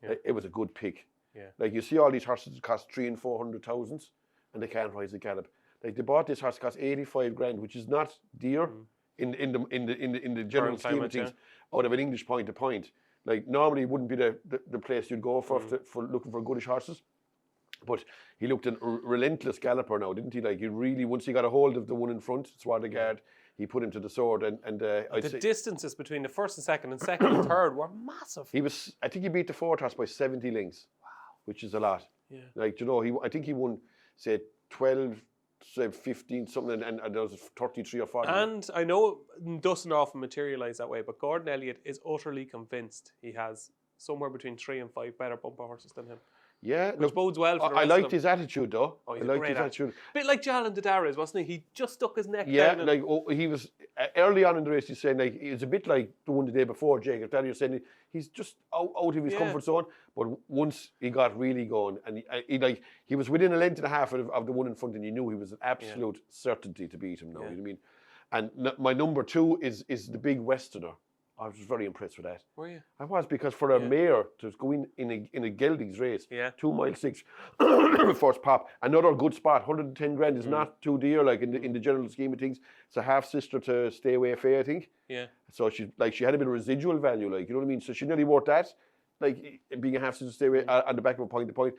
it was a good pick. Yeah. Like, you see all these horses that cost 300,000 and 400,000, and they can't rise a gallop. Like, they bought this horse, cost 85 grand, which is not dear in the general scheme of things, out of an English point to point. Like, normally it wouldn't be the place you'd go for looking for goodish horses. But he looked a relentless galloper now, didn't he? Like, he really, once he got a hold of the one in front, Swartegard, he put him to the sword. And the distances between the first and second and third were massive. I think he beat the fourth horse by 70 lengths. Wow. Which is a lot. Yeah. Like, I think he won, say, 12, say 15 something, and there was 33 or 40. And I know it doesn't often materialise that way, but Gordon Elliott is utterly convinced he has somewhere between 3 and 5 better bumper horses than him. Yeah, which bodes well for the rest I liked his attitude, though. Oh, I liked his attitude. A bit like Jalan Dadares, wasn't he? He just stuck his neck down. Yeah, like he was early on in the race. He's saying, like, it was a bit like the one the day before, Jacob. That you're saying he's just out of his comfort zone. But once he got really going, and he was within a length and a half of the one in front, and you knew he was an absolute certainty to beat him. Now, you know what I mean? And my number 2 is the big Westerner. I was very impressed with that. Were you? I was, because for a mare to go in a gelding's race, 2 mile 6, first pop, another good spot, 110 grand is not too dear, like in the general scheme of things. It's a half sister to Stay Away Fair, I think. Yeah. So she had a bit of residual value, like, you know what I mean. So she nearly worth that, like being a half sister Stay Away on the back of a point to point.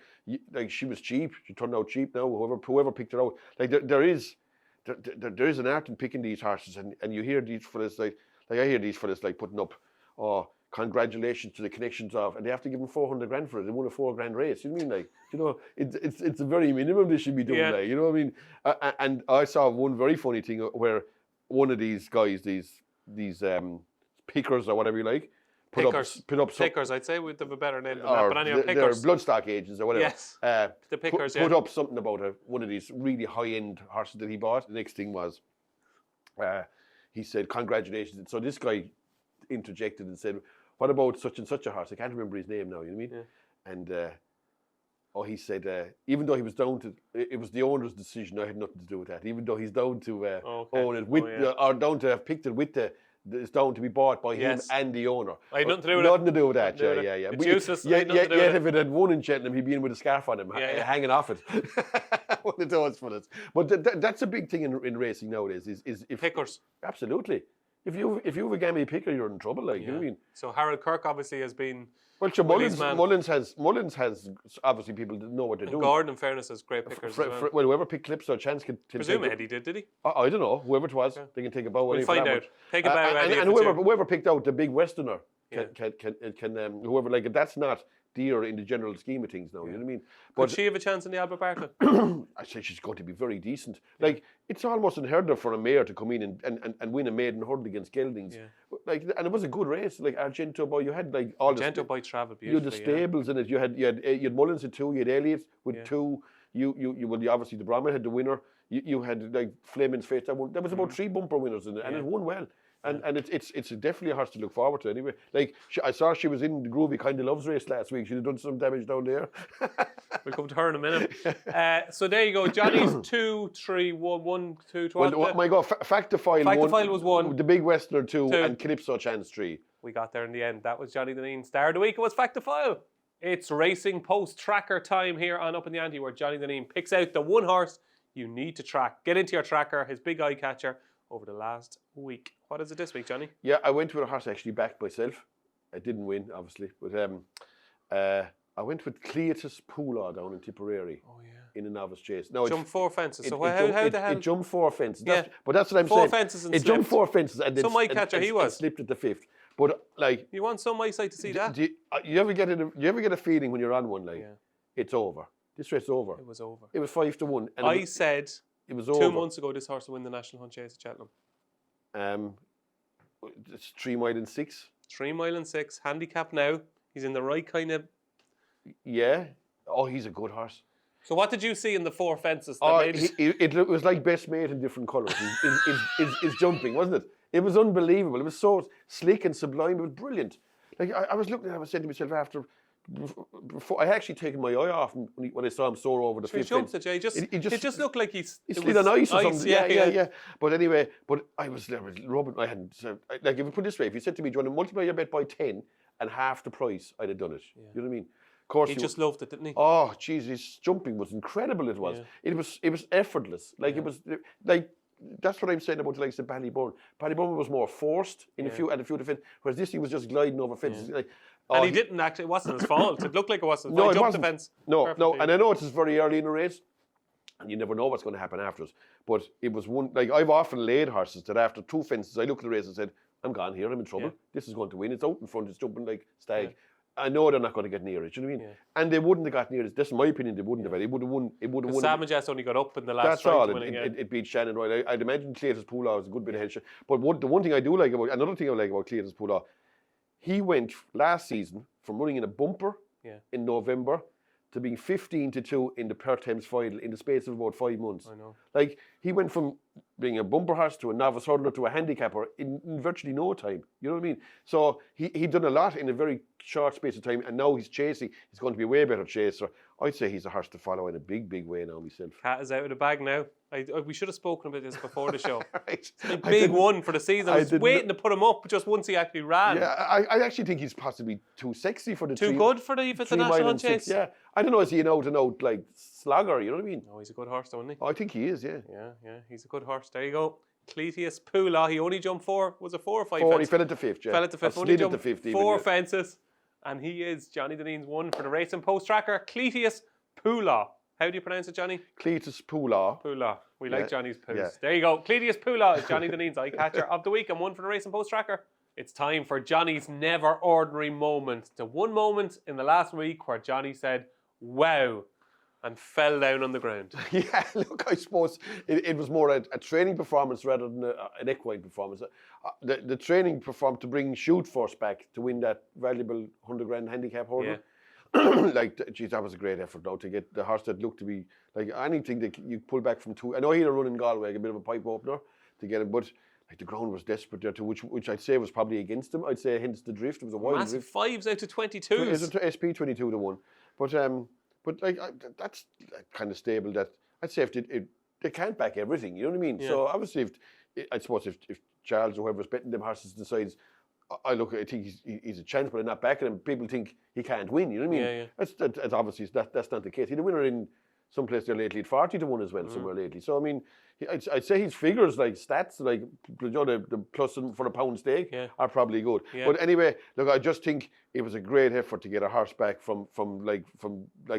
Like, she was cheap. She turned out cheap now. Whoever picked her out, like there is an art in picking these horses, and you hear these fellas like I hear these fellas like putting up, congratulations to the connections of, and they have to give them 400 grand for it. They won a 4 grand race. You know what I mean? Like, it's a very minimum they should be doing. Like, you know what I mean? And I saw one very funny thing where one of these guys, these pickers or whatever you like, put up pickers, I'd say, would have a better name than that. But anyway, pickers. They're bloodstock agents or whatever. Yes. The pickers. Put up something about one of these really high-end horses that he bought. The next thing was, he said, congratulations. So this guy interjected and said, what about such and such a horse? I can't remember his name now, you know what I mean? Yeah. And he said, even though he was down to, it was the owner's decision, I had nothing to do with that. Even though he's down to own it or down to have picked it with it's down to be bought by him and the owner. I had nothing to do with it. Nothing to do with that, yeah. It's useless. Yet if it had won in Cheltenham, he'd be in with a scarf on him, hanging off it. One of those fellas. But that's a big thing in racing nowadays, is if pickers. Absolutely. if you have a gammy picker, you're in trouble. Like you know what I mean. So Harold Kirk obviously has been. Well, sure, Mullins has obviously people that know what they're doing. Gordon, in fairness, has great pickers as well. Well, whoever picked Clips or Chance can presume Eddie did he? I don't know. Whoever it was, they can take a bow. We'll find out. Take a bow, Eddie. And whoever picked out the big Westerner can whoever like it. That's not dear in the general scheme of things now. You know what I mean? But could she have a chance in the Albert Bartlett? I say she's going to be very decent. Like it's almost unheard of for a mare to come in and win a maiden hurdle against Geldings. Like, and it was a good race. Like Argento Boy, you had like all Argento Boy travelled you beautifully. had the stables in it. You had Mullins at 2. You had Elliott with 2. You obviously the Brahman had the winner. You had like Fleming's Face. There was about 3 bumper winners in it, and it won well. And it's definitely a horse to look forward to anyway. Like I saw she was in the Groovy Kind of Loves race last week. She'd have done some damage down there. We'll come to her in a minute. So there you go. Johnny's 2, 3, 1, 1, 2, 12. Well, my God, Factifile 1. Was 1. The Big Westerner 2 and Calypso Chance 3. We got there in the end. That was Johnny Dineen. Star of the week. It was Factifile. It's Racing Post tracker time here on Upping The Ante, where Johnny Dineen picks out the one horse you need to track. Get into your tracker, his big eye catcher, over the last week. What is it this week, Johnny? Yeah, I went with a horse I actually backed myself. I didn't win, obviously, but I went with Cletus Poolah down in Tipperary. Oh yeah. In a novice chase. No, jumped 4 fences. So how the hell? It jumped 4 fences. But that's what I'm 4 saying. fences and it slipped. Jumped 4 fences and then some eye catcher he was. Slipped at the 5th. But like, you want some eyesight to see that? You ever get a feeling when you're on one like it's over? This race is over. It was over. It was 5-1. And I said it was 2 over. months ago this horse will win the National Hunt Chase at Cheltenham. It's 3 mile and 6. 3 mile and 6. Handicap now. He's in the right kind of. Yeah. Oh, he's a good horse. So what did you see in the 4 fences? It was like best mate in different colours. His jumping, wasn't it? It was unbelievable. It was so slick and sublime. It was brilliant. Like I was looking at it, I was saying to myself before I had actually taken my eye off when I saw him soar over the 5th. He jumped it, Jay. It just looked like he slid on ice or something. Yeah. But anyway, I was rubbing. I hadn't like if you put it this way, if you said to me, do you want to multiply your bet by 10 and half the price, I'd have done it. Yeah. You know what I mean? Of course, he just loved it, didn't he? Oh, jeez, his jumping was incredible. It was. Yeah. It was effortless. Like it was like. That's what I'm saying about the likes of Ballyburn. Ballyburn was more forced in a few defense, whereas this he was just gliding over fences. Like, and he didn't actually. It wasn't his fault. It looked like it wasn't. No, he jumped the fence. No. And I know it's very early in the race, and you never know what's going to happen afterwards. But it was one like I've often laid horses that after 2 fences I looked at the race and said, "I'm gone here. I'm in trouble. This is going to win. It's out in front. It's jumping like stag." Yeah. I know they're not going to get near it. You know what I mean? Yeah. And they wouldn't have got near it. That's my opinion. They wouldn't have. It would have won. It would have won. Sam Majes only got up in the last. That's all. It beat Shannon Roy. I'd imagine Cletus Poolah was a good bit of headshot. But the one thing I do like about Cletus Poolah, he went last season from running in a bumper in November to being 15-2 in the Perth Thames final in the space of about 5 months. I know. Like he went from being a bumper horse to a novice hurdler to a handicapper in virtually no time. You know what I mean? So he'd done a lot in a very short space of time, and now he's chasing. He's going to be a way better chaser. I'd say he's a horse to follow in a big, big way now myself. Cat is out of the bag now. We should have spoken about this before the show. Right. A big one for the season. I was waiting to put him up just once he actually ran. Yeah, I actually think he's possibly too sexy for the good for the National Chase. Yeah, I don't know. Is he an out like slogger? You know what I mean? No, he's a good horse, don't he? Oh, I think he is. Yeah. Yeah. He's a good horse. There you go. Cletus Poolah. He only jumped 4. Was it 4 or 5? 4. He fell at the 5th. Yeah. Fell at the 5th. Only jumped at the 5th. 4 fences, and he is Johnny Dineen's one for the Racing Post tracker. Cletus Poolah. How do you pronounce it, Johnny? Cletus Poolah. Poolah. We like Johnny's poos. Yeah. There you go. Cletus Poolah is Johnny Dineen's eye catcher of the week and one for the Racing Post tracker. It's time for Johnny's never ordinary moment. The one moment in the last week where Johnny said, "Wow," and fell down on the ground. Yeah, look, I suppose it was more a training performance rather than an equine performance. The training performed to bring Shoot Force back to win that valuable 100 grand handicap hurdle. Yeah. Like, geez, that was a great effort now to get the horse that looked to be like anything that you pull back from 2. I know he had a run in Galway, a bit of a pipe opener to get him, but like the ground was desperate there too, which I'd say was probably against him. I'd say hence the drift. It was a wild massive drift. 5s out to 22s. It was SP 22-1, but like that's kind of stable. That I'd say if they can't back everything, you know what I mean. Yeah. So obviously, I suppose if Charles or whoever's betting them horses decides, I think he's a chance, but I'm not backing him. People think he can't win. You know what I mean? Yeah. That's obviously that's not the case. He's a winner in someplace there lately at 40 to 1 as well, somewhere lately. So I mean, I'd say his figures, like stats, like the plus for a pound stake are probably good. Yeah. But anyway, look, I just think it was a great effort to get a horse back from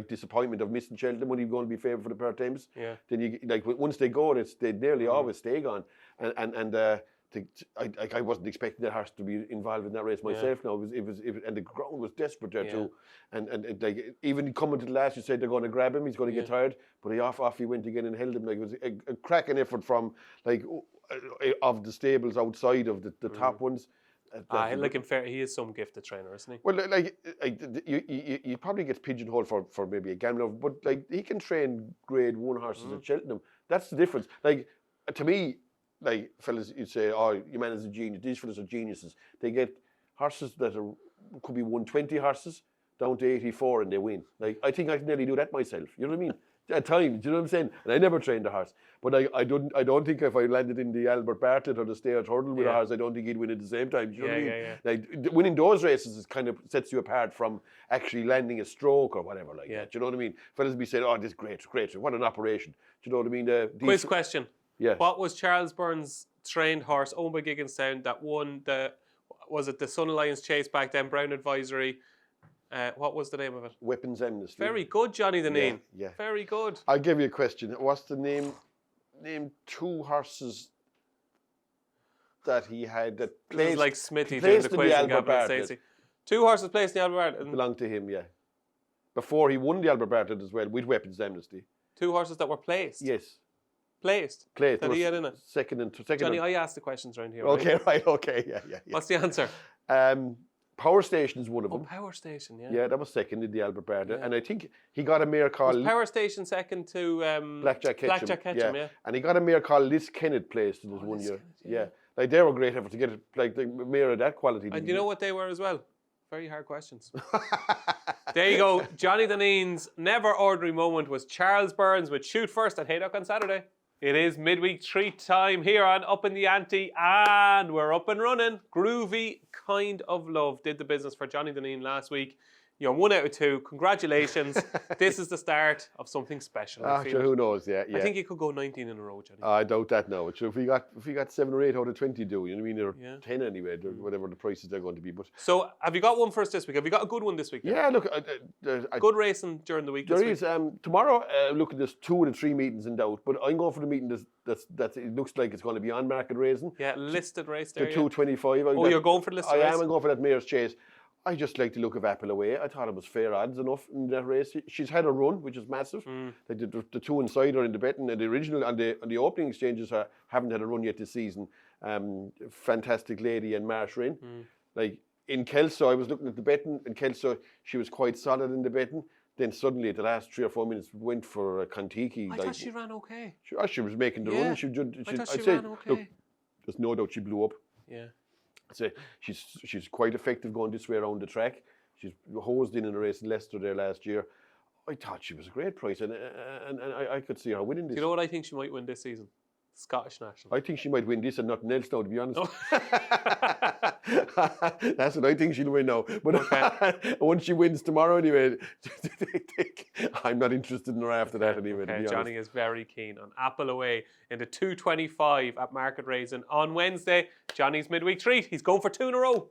disappointment of missing Cheltenham when he was going to be favoured for the pair times. Yeah. Then you like once they go, they nearly always stay gone. I wasn't expecting that horse to be involved in that race myself. Now it was, and the ground was desperate there too. And like even coming to the last, you said they're going to grab him. He's going to get tired, but off he went again and held him. Like it was a cracking effort from like of the stables outside of the top ones. Like in fair, he is some gifted trainer, isn't he? Well, like you probably gets pigeonholed for maybe a gambler, but like he can train Grade 1 horses at Cheltenham. That's the difference. Like to me. Like fellas, you'd say, "Oh, your man is a genius." These fellas are geniuses. They get horses that could be 120 horses down to 84, and they win. Like I think I can nearly do that myself. You know what I mean? At times, you know what I'm saying? And I never trained a horse, but I don't think if I landed in the Albert Bartlett or the Stayers Hurdle with a horse, I don't think he'd win at the same time. You know what I mean? Like winning those races is kind of sets you apart from actually landing a stroke or whatever like that. You know what I mean? Fellas be saying, "Oh, this is great, what an operation." Do you know what I mean? Quiz question. Yeah. What was Charles Burns' trained horse owned by Gigginstown that won the Sun Alliance Chase back then, Brown Advisory? What was the name of it? Weapons Amnesty. Very good, Johnny Dineen. Yeah. Very good. I'll give you a question. What's the name? Name 2 horses that he had that placed like Smithy doing the quiz in Gamble Stacey. 2 horses placed in the Albert Bartlett. Belonged to him, yeah. Before he won the Albert Bartlett as well with Weapons Amnesty. 2 horses that were placed. Yes. Placed. That he had in it. Second. Johnny, I asked the questions around here. Okay, right. Okay, yeah. What's the answer? Power Station is one of them. Power Station, yeah. Yeah, that was second in the Albert Bartlett, and I think he got a mare called. Was Power Station second to Blackjack Ketchum. Yeah. And he got a mare called Liz Kennett placed in his 1 year. Yeah, like they were great effort to get it, like the mare of that quality. And you know what they were as well? Very hard questions. There you go. Johnny Dineen's never ordinary moment was Charles Burns with Shoot First at Haydock on Saturday. It is midweek treat time here on Up in the Ante, and we're up and running. Groovy Kind of Love did the business for Johnny Dineen last week. You're 1 out of 2. Congratulations. This is the start of something special. Sure, who knows? Yeah. I think you could go 19 in a row, Johnny. I doubt that now. If we got 7 or 8 out of 20, you know what I mean? Or 10 anyway, whatever the prices are going to be. But so, have you got one for us this week? Have you got a good one this week? Yeah, look, good racing during the week. There is tomorrow. Look, there's 2 of the 3 meetings in doubt, but I'm going for the meeting that it looks like it's going to be on market racing. Yeah, listed race there. The 225. You're going for the listed race? I am. I'm going for that Mayor's Chase. I just like the look of Apple Away. I thought it was fair odds enough in that race. She's had a run, which is massive. Like the 2 inside are in the betting, and the original on the opening exchanges haven't had a run yet this season. Fantastic Lady and Marsh Rin. Like in Kelso, I was looking at the betting. In Kelso, she was quite solid in the betting. Then suddenly, at the last 3 or 4 minutes, went for a Contiki. I thought she ran okay. She was making the run. I thought she ran okay. Look, there's no doubt she blew up. Yeah. So she's quite effective going this way around the track. She's hosed in a race in Leicester there last year. I thought she was a great price, and I could see her winning this. Do you know what I think she might win this season? Scottish National. I think she might win this and nothing else now, to be honest. That's what I think she'll win now. But once she wins tomorrow anyway, I'm not interested in her after that anyway. Okay, Johnny is very keen on Apple Away in the 225 at Market Raisin on Wednesday. Johnny's midweek treat. He's going for 2 in a row.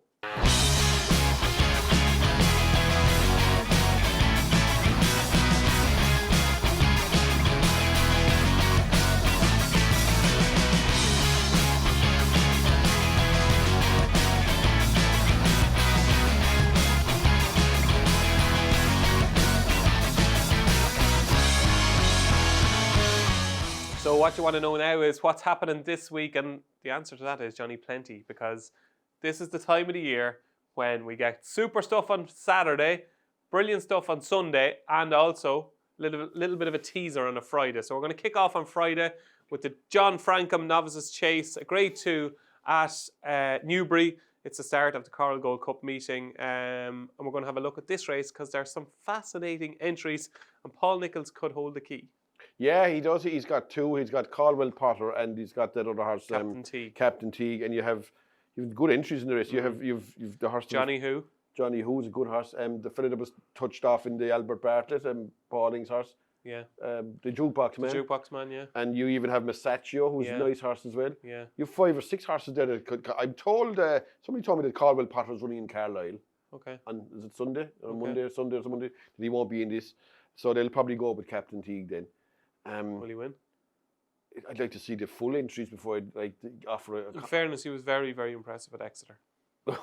So what you want to know now is what's happening this week, and the answer to that is, Johnny, plenty, because this is the time of the year when we get super stuff on Saturday, brilliant stuff on Sunday, and also a little bit of a teaser on a Friday. So we're going to kick off on Friday with the John Frankham Novices Chase, a Grade 2 at Newbury. It's the start of the Coral Gold Cup meeting, and we're going to have a look at this race because there's some fascinating entries, and Paul Nicholls could hold the key. Yeah, he does. He's got 2. He's got Caldwell Potter, and he's got that other horse, Captain Teague. And you have good entries in the race. You've the horse Johnny Who. Johnny Who's a good horse. The fella that was touched off in the Albert Bartlett, Pauling's horse. Yeah. The Jukebox Man. The Jukebox Man, yeah. And you even have Masaccio, who's a nice horse as well. Yeah. You have 5 or 6 horses there that could. I'm told, somebody told me that Caldwell Potter's running in Carlisle. Okay. And is it Sunday or Monday or Sunday or Monday? That he won't be in this. So they'll probably go with Captain Teague then. Will he win? I'd like to see the full entries before I'd offer a. In fairness, he was very, very impressive at Exeter.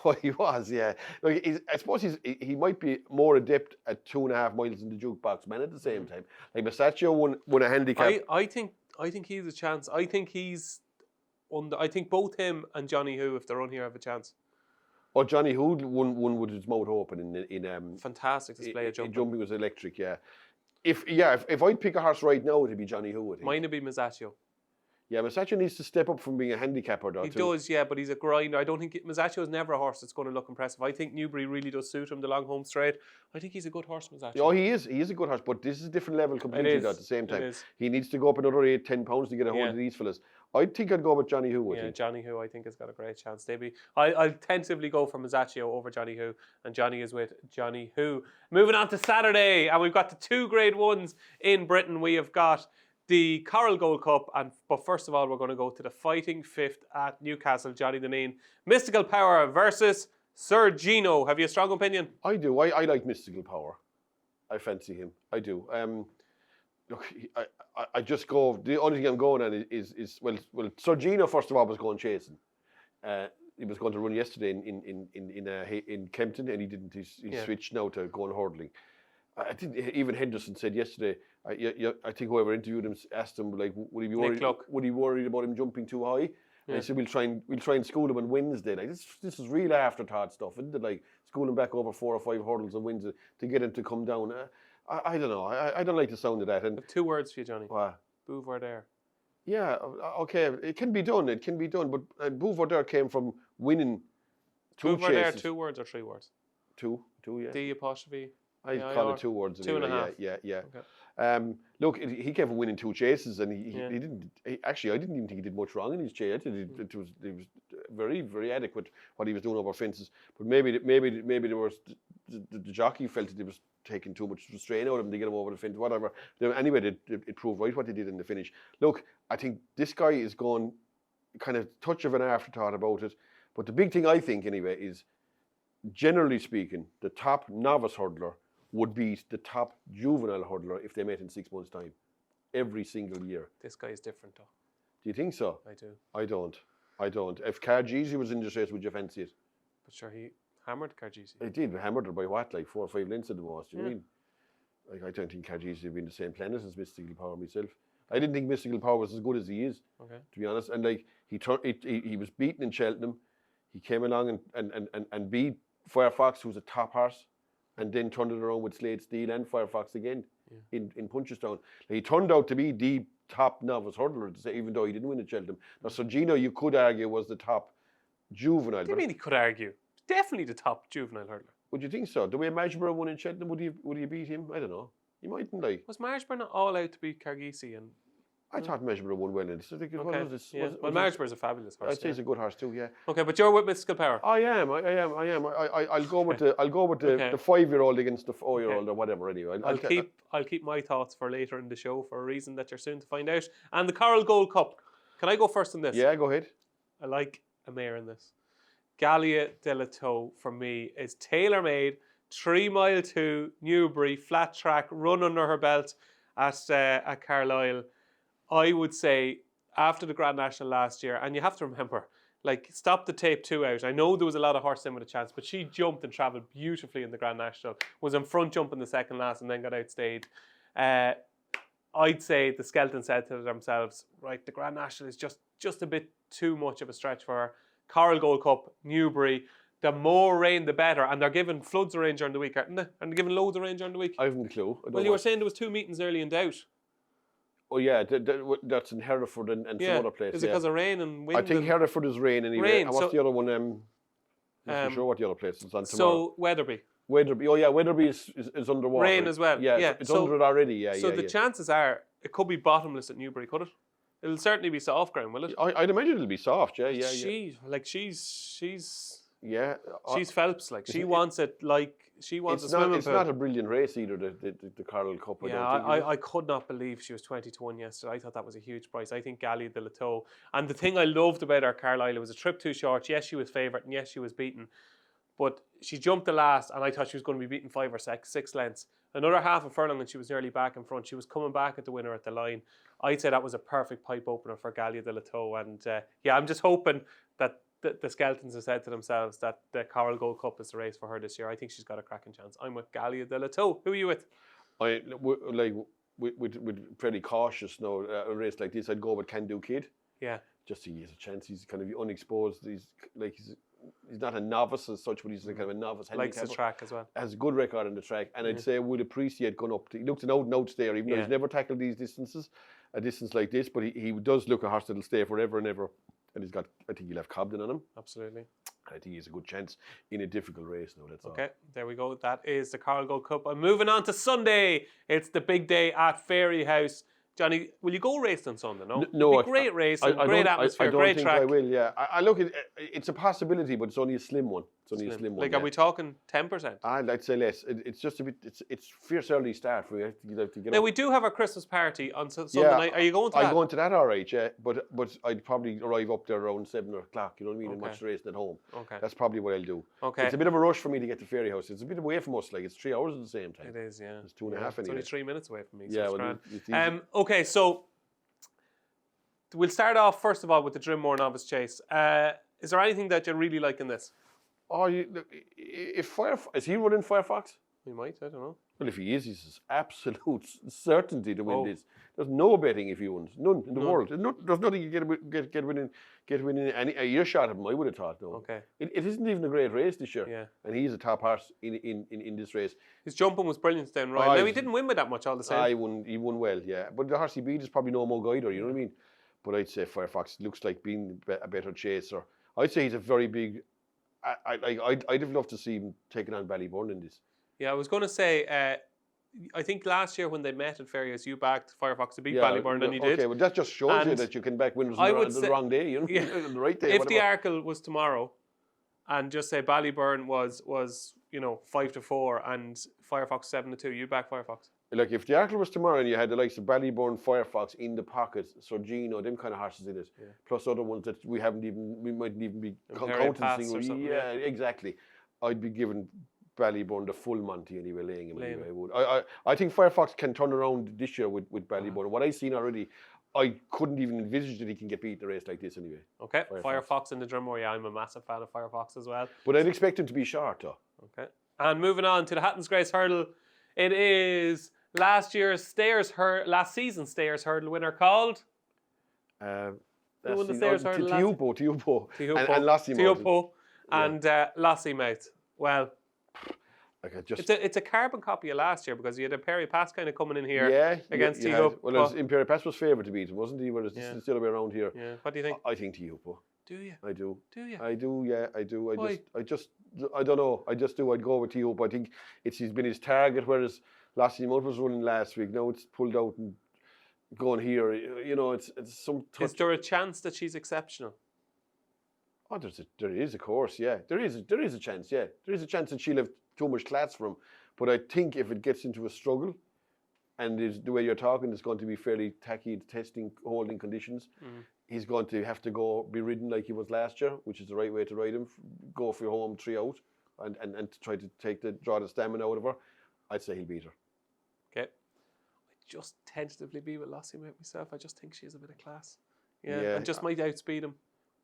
Well, he was, yeah. Like, I suppose he might be more adept at 2.5 miles in the Jukebox Man at the same time. Like Masaccio won a handicap. I think he's a chance. I think I think both him and Johnny Who, if they're on here, have a chance. Oh, Johnny Who won with his mouth open in fantastic display of jumping. Jumping was electric, yeah. If I'd pick a horse right now, it'd be Johnny Who, I think. Mine would be Masaccio. Yeah, Masaccio needs to step up from being a handicapper, though. He does, yeah, but he's a grinder. I don't think Masaccio is never a horse that's going to look impressive. I think Newbury really does suit him, the long home straight. I think he's a good horse, Masaccio. Oh, he is. He is a good horse, but this is a different level completely though, at the same time. It is. He needs to go up another 8-10 pounds to get a hold of these fellas. I think I'd go with Johnny Who. Johnny Who, I think, has got a great chance. I'll tentatively go for Masaccio over Johnny Who, and Johnny is with Johnny Who. Moving on to Saturday, and we've got the 2 Grade 1s in Britain. We have got the Coral Gold Cup, but first of all, we're going to go to the Fighting Fifth at Newcastle. Johnny Dineen, Mystical Power versus Sir Gino. Have you a strong opinion? I do. I like Mystical Power. I fancy him. I do. Look, I just go. The only thing I'm going on is well, Sir Gino first of all was going chasing. He was going to run yesterday in Kempton, and he didn't. He switched now to going hurdling. I think even Henderson said yesterday. I think whoever interviewed him asked him like, would he be worried? Would he worried about him jumping too high? And I said we'll try and school him on Wednesday. Like this is real afterthought stuff, isn't it? Like school him back over 4 or 5 hurdles on Wednesday to get him to come down. I don't know. I don't like the sound of that. And 2 words for you, Johnny. What? Bouvardere. Yeah. Okay. It can be done. It can be done. But Bouvardere came from winning 2 Bouvardere, chases. 2 words or 3 words? 2. Yeah. D apostrophe. I call it 2 words. 2.5. Yeah. Okay. Look, he came from winning 2 chases, and he didn't. Actually, I didn't even think he did much wrong in his chase. It was very, very adequate what he was doing over fences. But maybe there was the jockey felt that he was taking too much strain out of him to get him over the fence, whatever. Anyway, it proved right what they did in the finish. Look, I think this guy is going kind of touch of an afterthought about it. But the big thing I think anyway is, generally speaking, the top novice hurdler would beat the top juvenile hurdler if they met in 6 months' time, every single year. This guy is different, though. Do you think so? I do. I don't. If Cargeezy was in this race, would you fancy it? But sure, he hammered Cargeezy. He did, hammered her by what, like 4 or 5 lengths at the most. Do you know what I mean? Like, I don't think Cargeezy would be in the same planet as Mystical Power myself. I didn't think Mystical Power was as good as he is, to be honest. And like he was beaten in Cheltenham. He came along and beat Firefox, who's a top horse, and then turned it around with Slade Steele and Firefox again in Punchestown. He turned out to be the top novice hurdler, even though he didn't win at Cheltenham. Now, so Gino, you could argue, was the top juvenile. What do you mean he could argue? Definitely the top juvenile hurdler. Would you think so? The way Marshborough won in Cheltenham, would he beat him? I don't know. He mightn't, like. Was Marshborough not all out to beat Cargeecy? And I thought Marshborough won well in this. Well, Marshborough's a fabulous horse. I'd say he's a good horse too, yeah. Okay, but you're with Mystical Power. I am. I'll go with the 5-year-old against the 4-year-old or whatever. Anyway, I'll keep my thoughts for later in the show for a reason that you're soon to find out. And the Coral Gold Cup. Can I go first in this? Yeah, go ahead. I like a mare in this. Gallia de la Toe for me is tailor-made. 3 Mile 2, Newbury, flat track, run under her belt at Carlisle. I would say after the Grand National last year, and you have to remember, like, stop the tape 2 out. I know there was a lot of horse in with a chance, but she jumped and travelled beautifully in the Grand National, was in front jumping the second last and then got outstayed. I'd say the Skeleton said to themselves, right, the Grand National is just a bit too much of a stretch for her. Coral Gold Cup, Newbury, the more rain the better, and they're giving floods of rain during the week, aren't they? And they're giving loads of rain during the week. I haven't a clue. Well, you were saying there was 2 meetings early in doubt. Oh yeah, that's in Hereford and some other places. Is it because of rain and wind? I think Hereford is rain anyway. Rain, and what's the other one? I'm not sure what the other place is on tomorrow. So Weatherby. Weatherby. Oh yeah, Weatherby is underwater. Rain as well. Yeah. It's under it already. Yeah. So the chances are it could be bottomless at Newbury, could it? It'll certainly be soft ground, will it? I'd imagine it'll be soft. Yeah. She's Yeah. She's Phelps, like she wants it like she wants a It's swimming not. It's pool. not a brilliant race either. The Coral Cup. I Yeah, don't think. I could not believe she was 20-1 yesterday. I thought that was a huge price. I think Gallia de la Toe. And the thing I loved about her, Carlisle, it was a trip too short. Yes, she was favourite, and yes, she was beaten. But she jumped the last, and I thought she was going to be beaten 5 or 6 lengths. Another half a furlong, and she was nearly back in front. She was coming back at the winner at the line. I'd say that was a perfect pipe opener for Gallia de la Toe. And yeah, I'm just hoping that the Skeletons have said to themselves that the Coral Gold Cup is the race for her this year. I think she's got a cracking chance. I'm with Gallia de la Toe. Who are you with? With fairly cautious now, a race like this, I'd go with Can Do Kid. Yeah. Just he has a chance. He's kind of unexposed. He's not a novice as such, but he's kind of a novice. Likes the track as well. Has a good record on the track, and I'd say would appreciate going up. He looks an out and out stayer, even though he's never tackled these distances, a distance like this. But he does look a horse that'll stay forever and ever. And he's got, I think he'll have Cobden on him. Absolutely. I think he's a good chance in a difficult race now. That's okay, there we go. That is the Coral Gold Cup. I'm moving on to Sunday. It's the big day at Fairy House. Johnny, will you go race on Sunday? No, no. Great race, great atmosphere, I don't great think track. I will. Yeah, I look at it's a possibility, but it's only a slim one. It's only a slim one. Like, are we talking 10%? I'd say less. It's just a bit. It's fierce early start for you to get now up. we do have our Christmas party on Sunday night. Are you going to that? I'm going to that, all right. Yeah, but I'd probably arrive up there around 7 o'clock. You know what I mean? And watch the racing at home. Okay. That's probably what I'll do. Okay. It's a bit of a rush for me to get to Fairy House. It's a bit away from us. Like it's 3 hours at the same time. It is. Yeah. It's 2.5 anyway. It's only 3 minutes away from me. So yeah. it's Well, grand. Okay, so. We'll start off first of all with the Drimore Novice Chase. Is there anything that you really like in this? Oh, is he running Firefox? He might. I don't know. Well, if he is, he's absolute certainty to win this. There's no betting if he wins. None in the world. There's nothing you get winning any a year shot of him. I would have thought. No. Okay. It isn't even a great race this year. Yeah. And he's a top horse in this race. His jumping was brilliant down right. Now he didn't win by that much all the same. He won well, yeah. But the horse he beat is probably no more guider. You know what I mean? But I'd say Firefox looks like being a better chaser. I'd say he's a very big. I'd have loved to see him taking on Ballyburn in this. Yeah, I was going to say. I think last year when they met at Ferriers, you backed Firefox to beat Ballyburn, and he did. Okay, well that just shows you that you can back winners on the wrong day, you know, on the right day. If the Arkle was tomorrow, and just say Ballyburn was 5-4 and Firefox 7-2, you'd back Firefox. Like if the Arkle was tomorrow and you had the likes of Ballyburn, Firefox in the pocket, Sorgino, them kind of horses in it, plus other ones that we mightn't even be counting. Yeah, exactly. I'd be giving Ballyburn the full Monty anyway, laying him anyway. I would. I think Firefox can turn around this year with Ballyburn. What I've seen already, I couldn't even envisage that he can get beat in a race like this anyway. Okay, Firefox in the Drimore. Yeah, I'm a massive fan of Firefox as well. But I'd expect him to be short though. Okay. And moving on to the Hatton's Grace Hurdle, it is last season's Stayers Hurdle winner called. Who won the Stayers Hurdle? Teupo. And Lassie Teupo and Lassie Mouth. Well. Like it's a carbon copy of last year because you had a Perry Pass kind of coming in here against Teupo. Well, Imperial Pass was favoured to beat him, wasn't he? Whereas this is the other way around here. Yeah. What do you think? I think Teupo. Do you? I do. Do you? I do. Yeah, I do. Why? I don't know. I just do. I'd go with Teupo. I think he's been his target, whereas Lassie Mouth was running last week. Now it's pulled out and going here. You know, it's some. Is there a chance that she's exceptional? Oh, there is, of course. Yeah, there is a chance. Yeah, there is a chance that she'll have too much class for him. But I think if it gets into a struggle, and the way you're talking is going to be fairly tacky testing, holding conditions, he's going to have to be ridden like he was last year, which is the right way to ride him. Go for your home 3 out, and try to draw the stamina out of her. I'd say he'll beat her. Okay. I just tentatively be with Lassie Mouth myself. I just think she has a bit of class. Yeah. And just might outspeed him.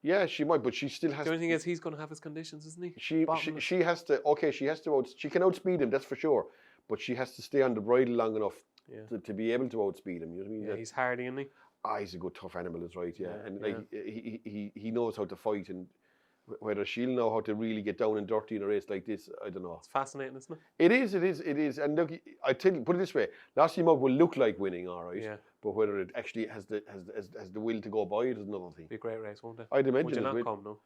Yeah, she might, but she still has. The only thing is, he's going to have his conditions, isn't he? She has to. Okay, she can outspeed him. That's for sure. But she has to stay on the bridle long enough to be able to outspeed him. You know what I mean? Yeah, he's hardy, isn't he? He's a good tough animal. Is right. Yeah, and like he knows how to fight, and whether she'll know how to really get down and dirty in a race like this, I don't know. It's fascinating, isn't it? It is. And look, I tell you, put it this way: Lassie Mouth will look like winning, all right. Yeah. But whether it actually has the will to go by it is another thing. Be a great race, won't it? I'd imagine. Would you not come, no?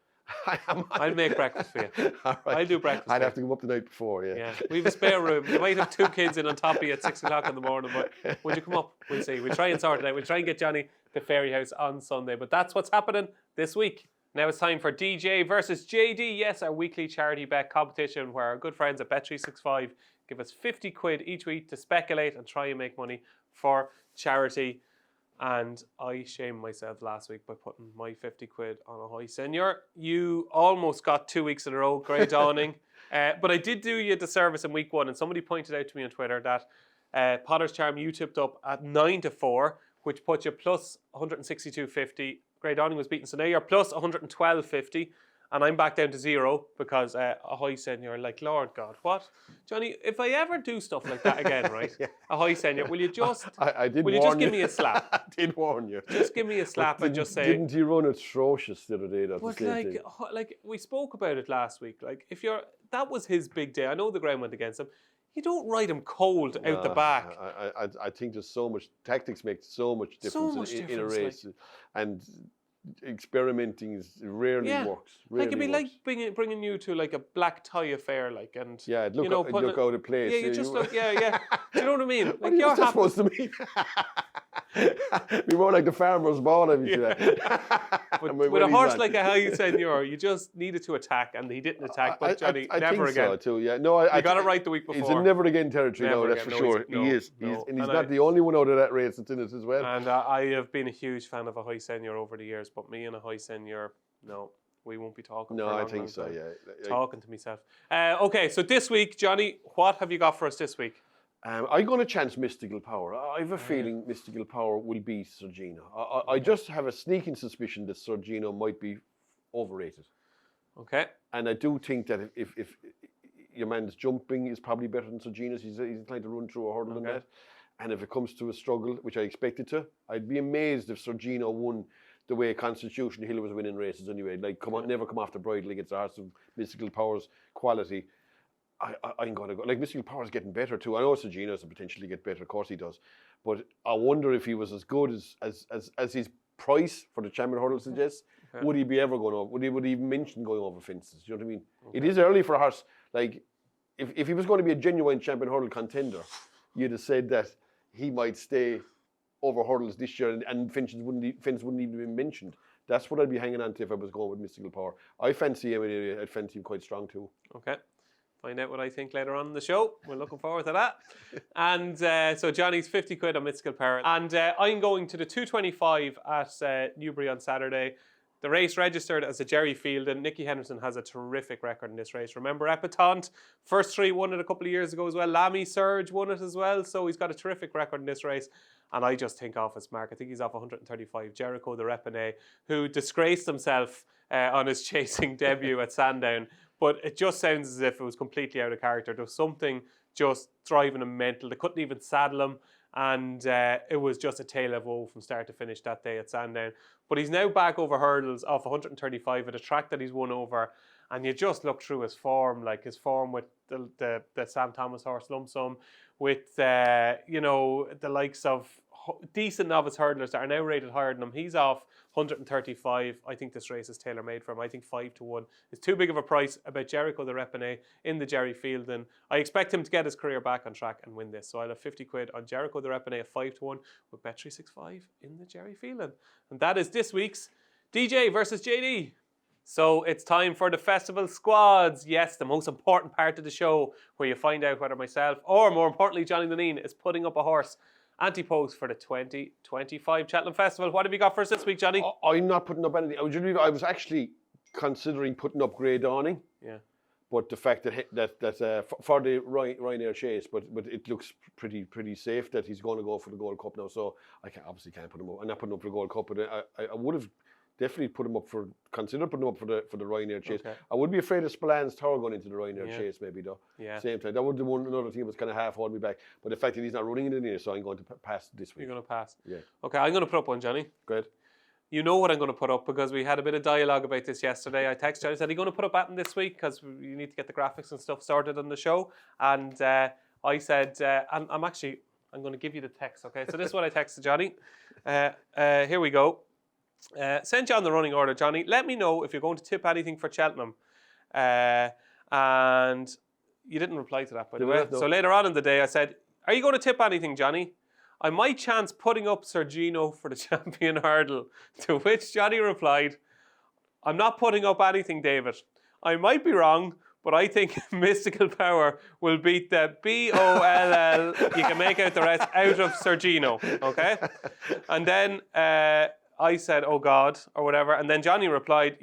I'll make breakfast for you. All right. I'll do breakfast. I'd have to come up the night before, yeah. We have a spare room. You might have 2 kids in on top of you at 6 o'clock in the morning, but would you come up? We'll see. We'll try and sort it out. We'll try and get Johnny to Fairy House on Sunday. But that's what's happening this week Now it's time for DJ versus JD. Yes, our weekly charity bet competition where our good friends at Bet365 give us 50 quid each week to speculate and try and make money for charity. And I shamed myself last week by putting my 50 quid on a high senior. You almost got 2 weeks in a row, grey dawning. But I did do you the service in week 1, and somebody pointed out to me on Twitter that Potter's Charm you tipped up at 9-4, which put you plus 162.50. Grey Dawning was beaten, so now you're plus 112.50, and I'm back down to 0 because a high senior, like, Lord God, what? Johnny, if I ever do stuff like that again, right, a high senior, will you just, I did will you warn just give me a slap? I did warn you. Just give me a slap and just say... Didn't he run atrocious the other day? That's But the same thing. like, we spoke about it last week, like, that was his big day. I know the ground went against him. You don't ride him cold out the back. I think there's so much, tactics make so much difference, in a race. Like, and experimenting rarely works. Rarely like it'd be works. like bringing you to like a black tie affair, like, and it'd look, you know, it'd look out of place. Yeah, you just look. Yeah. Do you know what I mean? Like, what are you supposed to mean? Be more like the farmer's ball, if you see that. But with a horse like a high senior, you just needed to attack, and he didn't attack. But Johnny, I never think again. So too. Yeah, no, I got it right the week before. He's in never again territory. Never that's again. for sure. He is. And he's not the only one out of that race that's in it as well. And I have been a huge fan of a high senior over the years, but me and a high senior, no, we won't be talking. No, for a long, I think long so. time. Yeah, talking to myself. Okay, so this week, Johnny, what have you got for us this week? I'm going to chance Mystical Power. I have a feeling Mystical Power will beat Sergino. I just have a sneaking suspicion that Sergino might be overrated. Okay. And I do think that if your man's jumping is probably better than Sergino's, he's inclined to run through a hurdle than that. And if it comes to a struggle, which I expect it to, I'd be amazed if Sergino won the way Constitution Hill was winning races anyway. Like, never come off the bridle against the horse of Mystical Power's quality. I'm going to go. Like, Mystical Power's getting better too. I know Sergino's will potentially get better, of course he does. But I wonder if he was as good as his price for the champion hurdle suggests. Okay. Would he be ever going over? Would he even mention going over fences? Do you know what I mean? Okay. It is early for a horse. Like, if he was going to be a genuine champion hurdle contender, you'd have said that he might stay over hurdles this year, and fences wouldn't even be mentioned. That's what I'd be hanging on to if I was going with Mystical Power. I fancy him. I'd fancy him quite strong too. Okay. Find out what I think later on in the show. We're looking forward to that. And so Johnny's 50 quid on Mystical Power. And I'm going to the 225 at Newbury on Saturday. The race registered as a Jerry Field, and Nicky Henderson has a terrific record in this race. Remember Epatante, first 3 won it a couple of years ago as well. Lamy Surge won it as well. So he's got a terrific record in this race. And I just think off his mark. I think he's off 135. Jericho the Repine, who disgraced himself on his chasing debut at Sandown. But it just sounds as if it was completely out of character. There was something just driving him mental. They couldn't even saddle him. And it was just a tale of woe from start to finish that day at Sandown. But he's now back over hurdles off 135 at a track that he's won over. And you just look through his form, like his form with the Sam Thomas horse Lump Sum, with, the likes of decent novice hurdlers that are now rated higher than him. He's off 135. I think this race is tailor-made for him. I think 5-1 is too big of a price about Jericho the Repine in the Jerry Field. And I expect him to get his career back on track and win this. So I'll have 50 quid on Jericho the Repine at 5-1 with Bet365 in the Jerry Field. And that is this week's DJ versus JD. So it's time for the festival squads. Yes, the most important part of the show, where you find out whether myself, or more importantly, Johnny Dineen, is putting up a horse Ante-Post for the 2025 Cheltenham Festival. What have you got for us this week, Johnny? I'm not putting up anything. I was actually considering putting up Grey Dawning. Yeah. But the fact that for the Ryanair chase, but it looks pretty safe that he's going to go for the Gold Cup now. So I obviously can't put him up. I'm not putting him up for the Gold Cup, but I would have definitely consider putting him up for the Ryanair chase. Okay. I would be afraid of Spallan's Tower going into the Ryanair chase, maybe though. Yeah. Same time, that would be another thing that was kind of half holding me back. But the fact that he's not running it in here, so I'm going to pass this week. You're going to pass. Yeah. Okay, I'm going to put up one, Johnny. Good. You know what I'm going to put up, because we had a bit of dialogue about this yesterday. I texted Johnny, said, "Are you going to put up Atten this week? Because you need to get the graphics and stuff sorted on the show." And I said, I'm going to give you the text. Okay, so this is what I texted Johnny. Here we go. Send you on the running order, Johnny. Let me know if you're going to tip anything for Cheltenham. And you didn't reply to that, by the way. No. So later on in the day, I said, "Are you going to tip anything, Johnny? I might chance putting up Sergino for the champion hurdle." To which Johnny replied, I'm not putting up anything, David. I might be wrong, but I think Mystical Power will beat the BOLL, you can make out the rest, out of Sergino, okay? And then I said, oh God, or whatever. And then Johnny replied,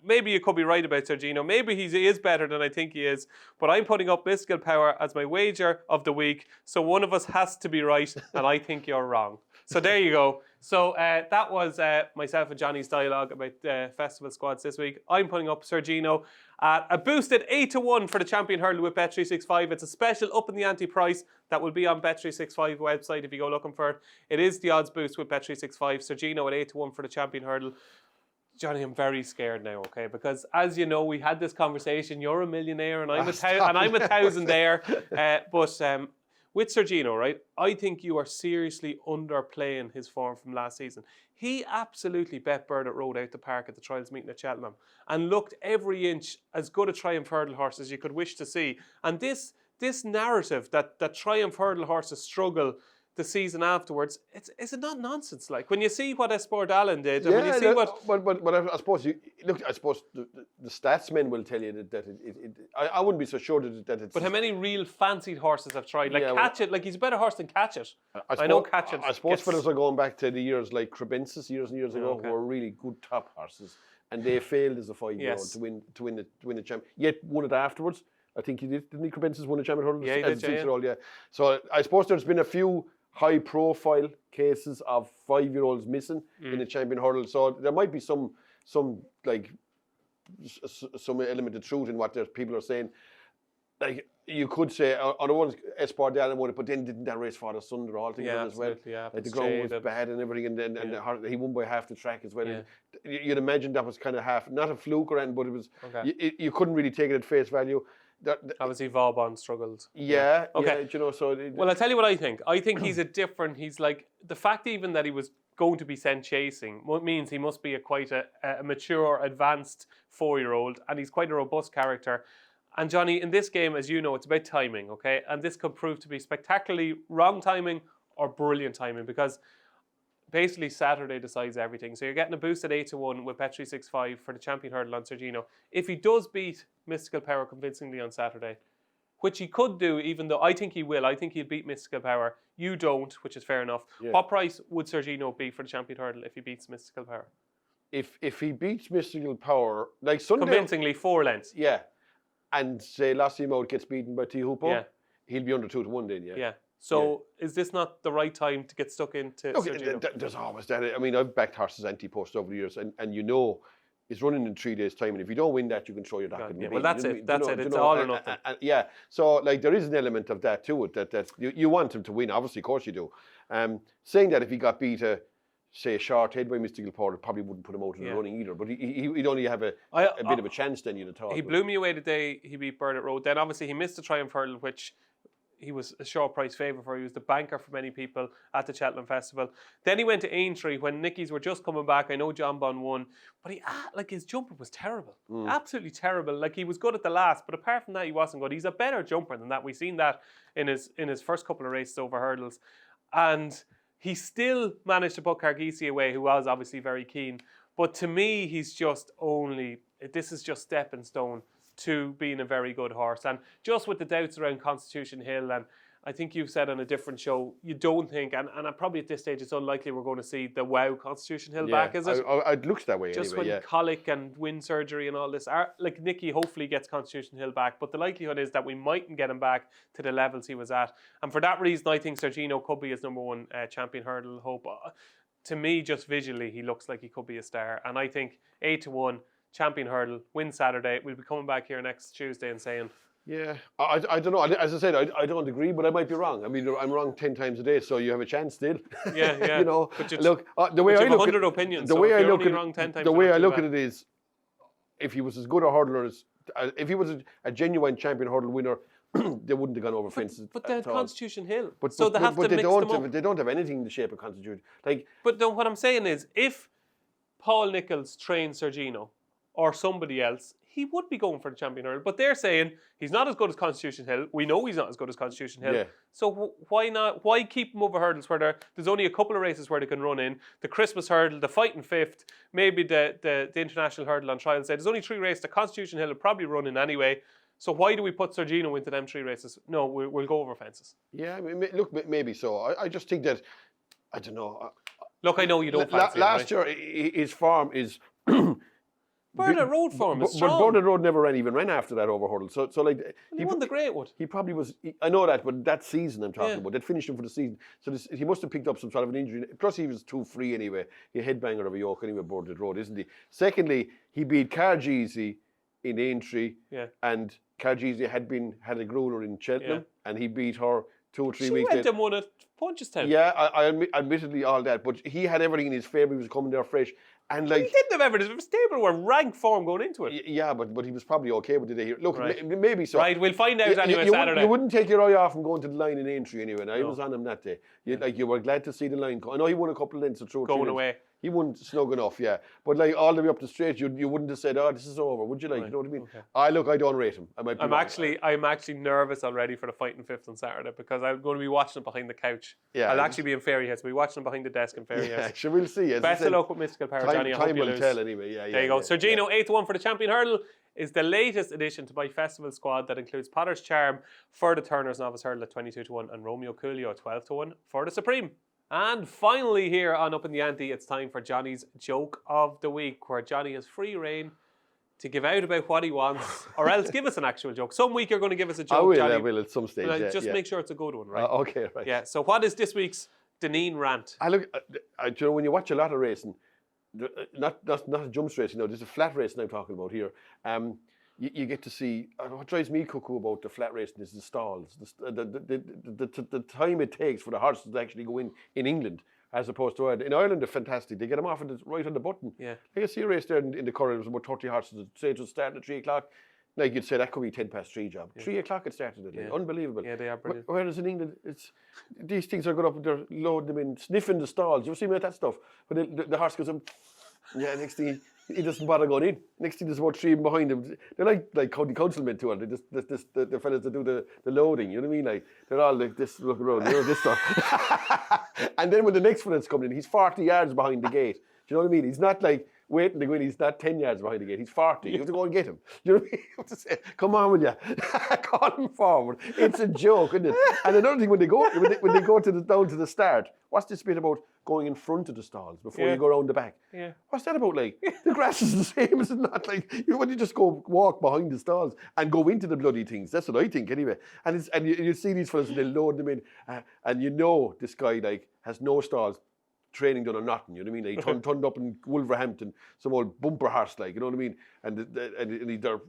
maybe you could be right about Sergino. Maybe he is better than I think he is. But I'm putting up Mystical Power as my wager of the week. So one of us has to be right, and I think you're wrong. So there you go. So that was myself and Johnny's dialogue about festival squads this week. I'm putting up Sergino at a boosted 8-1 for the champion hurdle with Bet365. It's a special Upping The Ante price that will be on Bet365 website if you go looking for it. It is the odds boost with Bet365. Sergino at 8-1 for the champion hurdle. Johnny, I'm very scared now, okay? Because as you know, we had this conversation. You're a millionaire and I'm a thousandaire. But with Sergino, right, I think you are seriously underplaying his form from last season. He absolutely bet Bird at Road out the park at the trials meeting at Cheltenham and looked every inch as good a Triumph Hurdle horse as you could wish to see. And this narrative that Triumph Hurdle horses struggle the season afterwards, is it not nonsense? Like when you see what Esport Allen did, and when you see but I suppose I suppose the statsmen will tell you that I wouldn't be so sure that it's. But how many real fancied horses have tried? Like Catch It, like he's a better horse than Catch It. I know Catch It. I suppose fellas are going back to the years like Crebensis years and years ago, who were really good top horses, and they failed as a 5-year-old to win the champ. Yet won it afterwards. I think he did. Didn't he? Crebensis won a champion hurdle as a 6-year-old. Yeah. So I suppose there's been a few high-profile cases of 5-year-olds missing in the champion hurdle. So there might be some element of truth in what people are saying. Like you could say, on the ones Esport Allen won it, but then didn't that race for the Sunday altogether as well? Yeah, like the ground was bad and everything, and he won by half the track as well. Yeah. You'd imagine that was kind of not a fluke or anything, but it was. Okay. You couldn't really take it at face value. Obviously, Vauban struggled. Yeah. Okay. You know, so. Well, I'll tell you what I think. I think he's he's like, the fact even that he was going to be sent chasing means he must be quite a mature, advanced 4-year-old, and he's quite a robust character. And Johnny, in this game, as you know, it's about timing, okay? And this could prove to be spectacularly wrong timing or brilliant timing, because basically Saturday decides everything. So you're getting a boost at 8-1 with Bet365 for the champion hurdle on Sergino. If he does beat Mystical Power convincingly on Saturday, which he could do, even though I think he will. I think he'll beat Mystical Power. You don't, which is fair enough. Yeah. What price would Sergino be for the champion hurdle if he beats Mystical Power? If he beats Mystical Power, like Sunday... Convincingly, 4 lengths. Yeah. And say Lossimo gets beaten by Tihupo, he'll be under 2-1 then, Yeah. So is this not the right time to get stuck into Sergino? There's always that. I mean, I've backed horses Ante-Post over the years, and you know it's running in 3 days' time, and if you don't win that, you can throw your dock in the bin. Well, that's it. It's all or nothing. Yeah. So, like, there is an element of that to it, that you want him to win, obviously, of course you do. Saying that if he got beat say a short head by Mystical Power, probably wouldn't put him out in the running either. But he'd only have a bit of a chance then, you'd have thought. He blew me away the day he beat Bird at Road. Then obviously he missed the Triumph Hurdle, which he was a short price favourite for. He was the banker for many people at the Cheltenham Festival. Then he went to Aintree when Nickies were just coming back. I know John Bon won, but his jumper was terrible. Absolutely terrible. Like, he was good at the last, but apart from that, he wasn't good. He's a better jumper than that. We've seen that in his first couple of races over hurdles. And he still managed to put Cargisi away, who was obviously very keen. But to me, this is just stepping stone to being a very good horse. And just with the doubts around Constitution Hill, and I think you've said on a different show, you don't think, and probably at this stage it's unlikely we're going to see the wow Constitution Hill back, is it? It looks that way just anyway, with colic and wind surgery and all this. Like, Nicky hopefully gets Constitution Hill back, but the likelihood is that we mightn't get him back to the levels he was at. And for that reason, I think Sergino could be his number 1 champion hurdle hope. To me, just visually, he looks like he could be a star. And I think 8-1, champion hurdle, win Saturday. We'll be coming back here next Tuesday and saying... Yeah, I don't know. As I said, I don't agree, but I might be wrong. I mean, I'm wrong 10 times a day, so you have a chance still. Yeah. You know, look, the way I look 100 opinions. The way I look at it is, if he was as good a hurdler if he was a genuine champion hurdle winner, they wouldn't have gone over fences. But they're Constitution Hill, but they have to mix them up. They don't have anything in the shape of Constitution. But what I'm saying is, if Paul Nicholls trains Sergino or somebody else, he would be going for the champion hurdle. But they're saying he's not as good as Constitution Hill. We know he's not as good as Constitution Hill. Yeah. So why not? Why keep him over hurdles where there's only a couple of races where they can run in? The Christmas hurdle, the Fighting Fifth, maybe the international hurdle on trial side. There's only 3 races. The Constitution Hill will probably run in anyway. So why do we put Sergino into them 3 races? No, we'll go over fences. Yeah, I mean, look, maybe so. I just think that, I don't know. Look, I know you don't fancy last him, right? year, his form is... Burnett Road form is strong. But Burnett Road never ran after that over hurdle. So like... He won the Greatwood. He probably was... I know that, but that season I'm talking about, they'd finished him for the season. So he must have picked up some sort of an injury. Plus, he was too free anyway. He a headbanger of a yoke anyway, Burnett Road, isn't he? Secondly, he beat Cargeezy in Aintree. Yeah. And Cargeezy had a grueler in Cheltenham, and he beat her 2 or 3 weeks She later. went and won at Punchestown. Yeah, admittedly all that, but he had everything in his favour. He was coming there fresh, and like he didn't have everything. It was stable were rank form going into it. Yeah, but he was probably okay with the day here. Look, maybe so. Right, we'll find out anyway Saturday. You wouldn't take your eye off from going to the line in Aintree anyway. And I was on him that day. You were glad to see the line. I know he won a couple of lengths or 2 or 3 going lengths. away. He won snug enough, yeah. But like all the way up the straight, you wouldn't have said, "Oh, this is over," would you? Like, you know what I mean? Okay. I don't rate him. I'm actually nervous already for the Fighting Fifth on Saturday because I'm going to be watching it behind the couch. Yeah, I'll actually be in Fairy House. I'll be watching it behind the desk in Fairy House. Yeah, sure, we'll see. Best of luck with Mystical Power, Johnny. I hope time you will lose. tell anyway. Yeah, there you go. Sergino, 8th one for the champion hurdle, is the latest addition to my festival squad that includes Potter's Charm for the Turner's Novice Hurdle at 22-1 and Romeo Coolio at 12-1 for the Supreme. And finally here on Up in the Ante, it's time for Johnny's Joke of the Week, where Johnny has free reign to give out about what he wants, or else give us an actual joke. Some week you're going to give us a joke, Johnny. I will at some stage. Just make sure it's a good one, right? Okay, right. Yeah, so what is this week's Dineen rant? You know, when you watch a lot of racing, not a jumps racing, no, there's a flat racing I'm talking about here. You get to see, what drives me cuckoo about the flat racing is the stalls, the time it takes for the horses to actually go in England, as opposed to Ireland. In Ireland, they're fantastic. They get them off right on the button. Yeah. Like I see a race there in the Curragh, there was about 30 horses, say it was starting at 3 o'clock. Like you'd say, that could be 3 job. 3 o'clock it started at unbelievable. Yeah, they are brilliant. Whereas in England, these things are going up and they're loading them in, sniffing the stalls. You ever seen that stuff? When the horse goes up, next thing he doesn't bother going in. Next thing there's about 3 behind him. They're like county councilmen too, they just the fellas that do the loading, you know what I mean? Like they're all like this, look around, this stuff. And then when the next one is coming in, he's 40 yards behind the gate. Do you know what I mean? He's not like waiting to go in, he's not 10 yards behind the gate, he's 40. You have to go and get him. Do you know what I mean? You have to say, come on with you. Call him forward. It's a joke, isn't it? And another thing, when they go down to the start, what's this bit about going in front of the stalls before you go around the back? Yeah. What's that about? Like the grass is the same, is it not? Like when you just go walk behind the stalls and go into the bloody things. That's what I think anyway. And you see these fellas and they load them in, and you know this guy like has no stalls training done or nothing, you know what I mean? He turned up in Wolverhampton, some old bumper horse, like, you know what I mean? And they're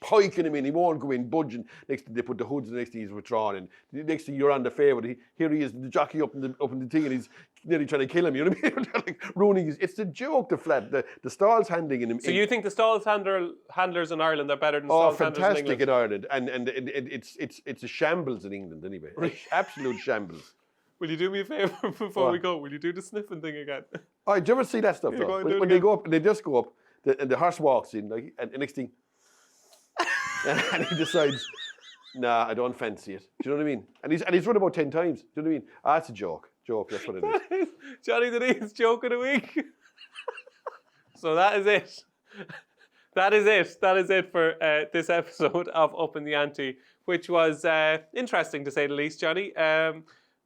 piking him in, he won't go in, budging. Next thing they put the hoods, the next thing he's withdrawn, and the next thing you're on the favourite, here he is, the jockey up in the thing, and he's nearly trying to kill him, you know what I mean? Like ruining it's the joke, the stalls handling in him. So you think the stalls handlers in Ireland are better than stalls handlers in England? Oh, fantastic in Ireland, and it's a shambles in England anyway, absolute shambles. Will you do me a favour before we go? Will you do the sniffing thing again? Oh, do you ever see that stuff though? When they go up, they just go up, and the horse walks in, like, and the next thing, and he decides, nah, I don't fancy it. Do you know what I mean? And he's run about 10 times. Do you know what I mean? It's a joke. That's what it is. Johnny Dineen's joke of the week. So that is it. That is it for this episode of Up in the Ante, which was interesting to say the least, Johnny.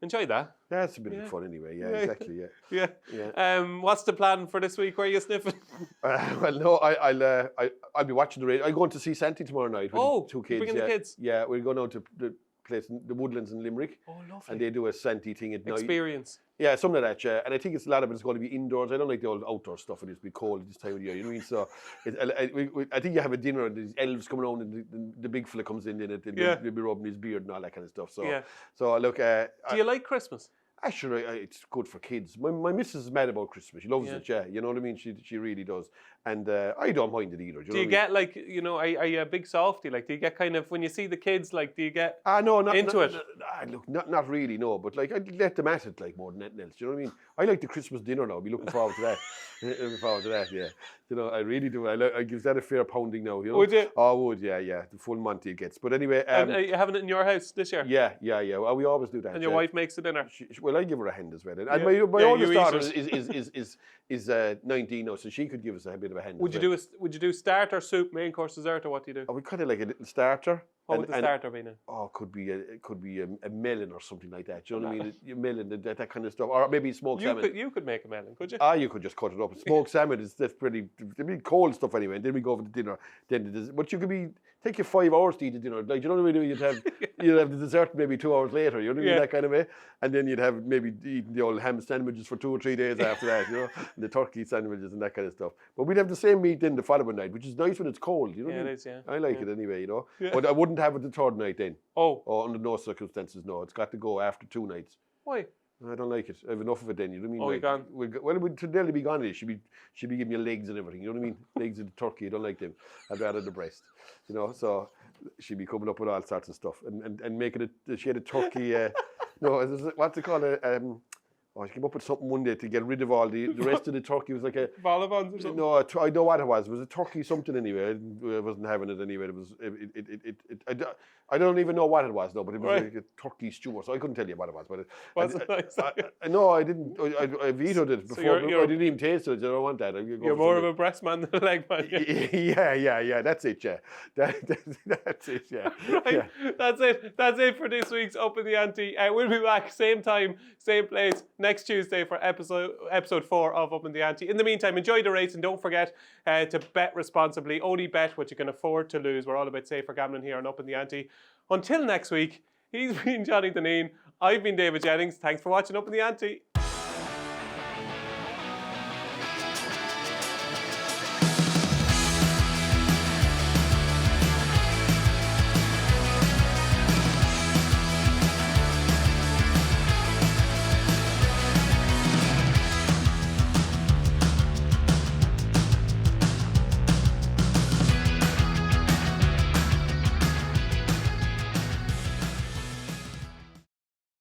Enjoyed that. Yeah, it's a bit of fun anyway. Yeah, exactly. Yeah. What's the plan for this week? Where are you sniffing? Well, no, I'll be watching the race. I'm going to see Santi tomorrow night with 2 kids. Bringing the kids? Yeah, we're going out to the place, the Woodlands in Limerick. Oh, lovely. And they do a Santi thing at night. Experience. Yeah, something like that, yeah. And I think a lot of it is going to be indoors. I don't like the old outdoor stuff. It is be cold this time of year, you know what I mean? So I think you have a dinner and there's elves coming around and the big fella comes in it and they'll be rubbing his beard and all that kind of stuff. So look... do you like Christmas? Actually, it's good for kids. My missus is mad about Christmas. She loves it, you know what I mean? She really does. And I don't mind it either. Do you get, like, you know, are you a big softie? Like, do you get kind of, when you see the kids, like, do you get into it? Look, not really, no. But, like, I'd let them at it, like, more than anything else. Do you know what I mean? I like the Christmas dinner now. I'll be looking forward to that. Looking forward to that, yeah. You know, I really do. I give that a fair pounding now. You know? Would you? Oh, I would, yeah. The full Monty it gets. But anyway. And are you having it in your house this year? Yeah. Well, we always do that. And your wife makes the dinner? Well, I give her a hand as well. And Yeah. my Yeah, oldest you eat daughter is 19 now, so she could give us a bit of a hand. Would you do starter, soup, main course, dessert, or what do you do? Oh, we kind of like a little starter. What would the starter be now? Oh, it could be a melon or something like that. Do you know what I mean? A melon, that kind of stuff, or maybe smoked salmon. You could make a melon, could you? You could just cut it up. Smoked salmon that's pretty. I mean, cold stuff anyway. And then we go for the dinner. But you could take you 5 hours to eat the dinner. Like, you know what I mean? You'd have the dessert maybe 2 hours later. You know what I mean? That kind of way. And then you'd have maybe eaten the old ham sandwiches for 2 or 3 days after that. You know, and the turkey sandwiches and that kind of stuff. But we'd have the same meat then the following night, which is nice when it's cold. You know what I mean? It is. Yeah. I like it anyway. You know. Yeah. But I wouldn't have it the third night then. Oh, under no circumstances, no. It's got to go after 2 nights. Why? I don't like it. I have enough of it then. You know what I mean? Oh, you're gone? Well, we'd nearly be gone. She'd be giving you legs and everything. You know what I mean? Legs of the turkey. I don't like them. I'd rather the breast. You know, so she'd be coming up with all sorts of stuff and making it. She had a turkey. What's it called? She came up with something one day to get rid of all the rest of the turkey. It was like a vol au vent or something. No, I know what it was. It was a turkey something anyway. I wasn't having it anyway. It was. I don't even know what it was though. But it was like a turkey stew. So I couldn't tell you what it was. But was it nice? No, I didn't. I vetoed it before. I didn't even taste it. I don't want that. You're more of a breast man than a leg man. Yeah. That's it. Yeah. That's it. Yeah. Right. Yeah. That's it for this week's Up in the Ante. We'll be back same time, same place next Tuesday for episode 4 of Up in the Ante. In the meantime, enjoy the race and don't forget to bet responsibly. Only bet what you can afford to lose. We're all about safer gambling here on Up in the Ante. Until next week, he's been Johnny Dineen. I've been David Jennings. Thanks for watching Up in the Ante.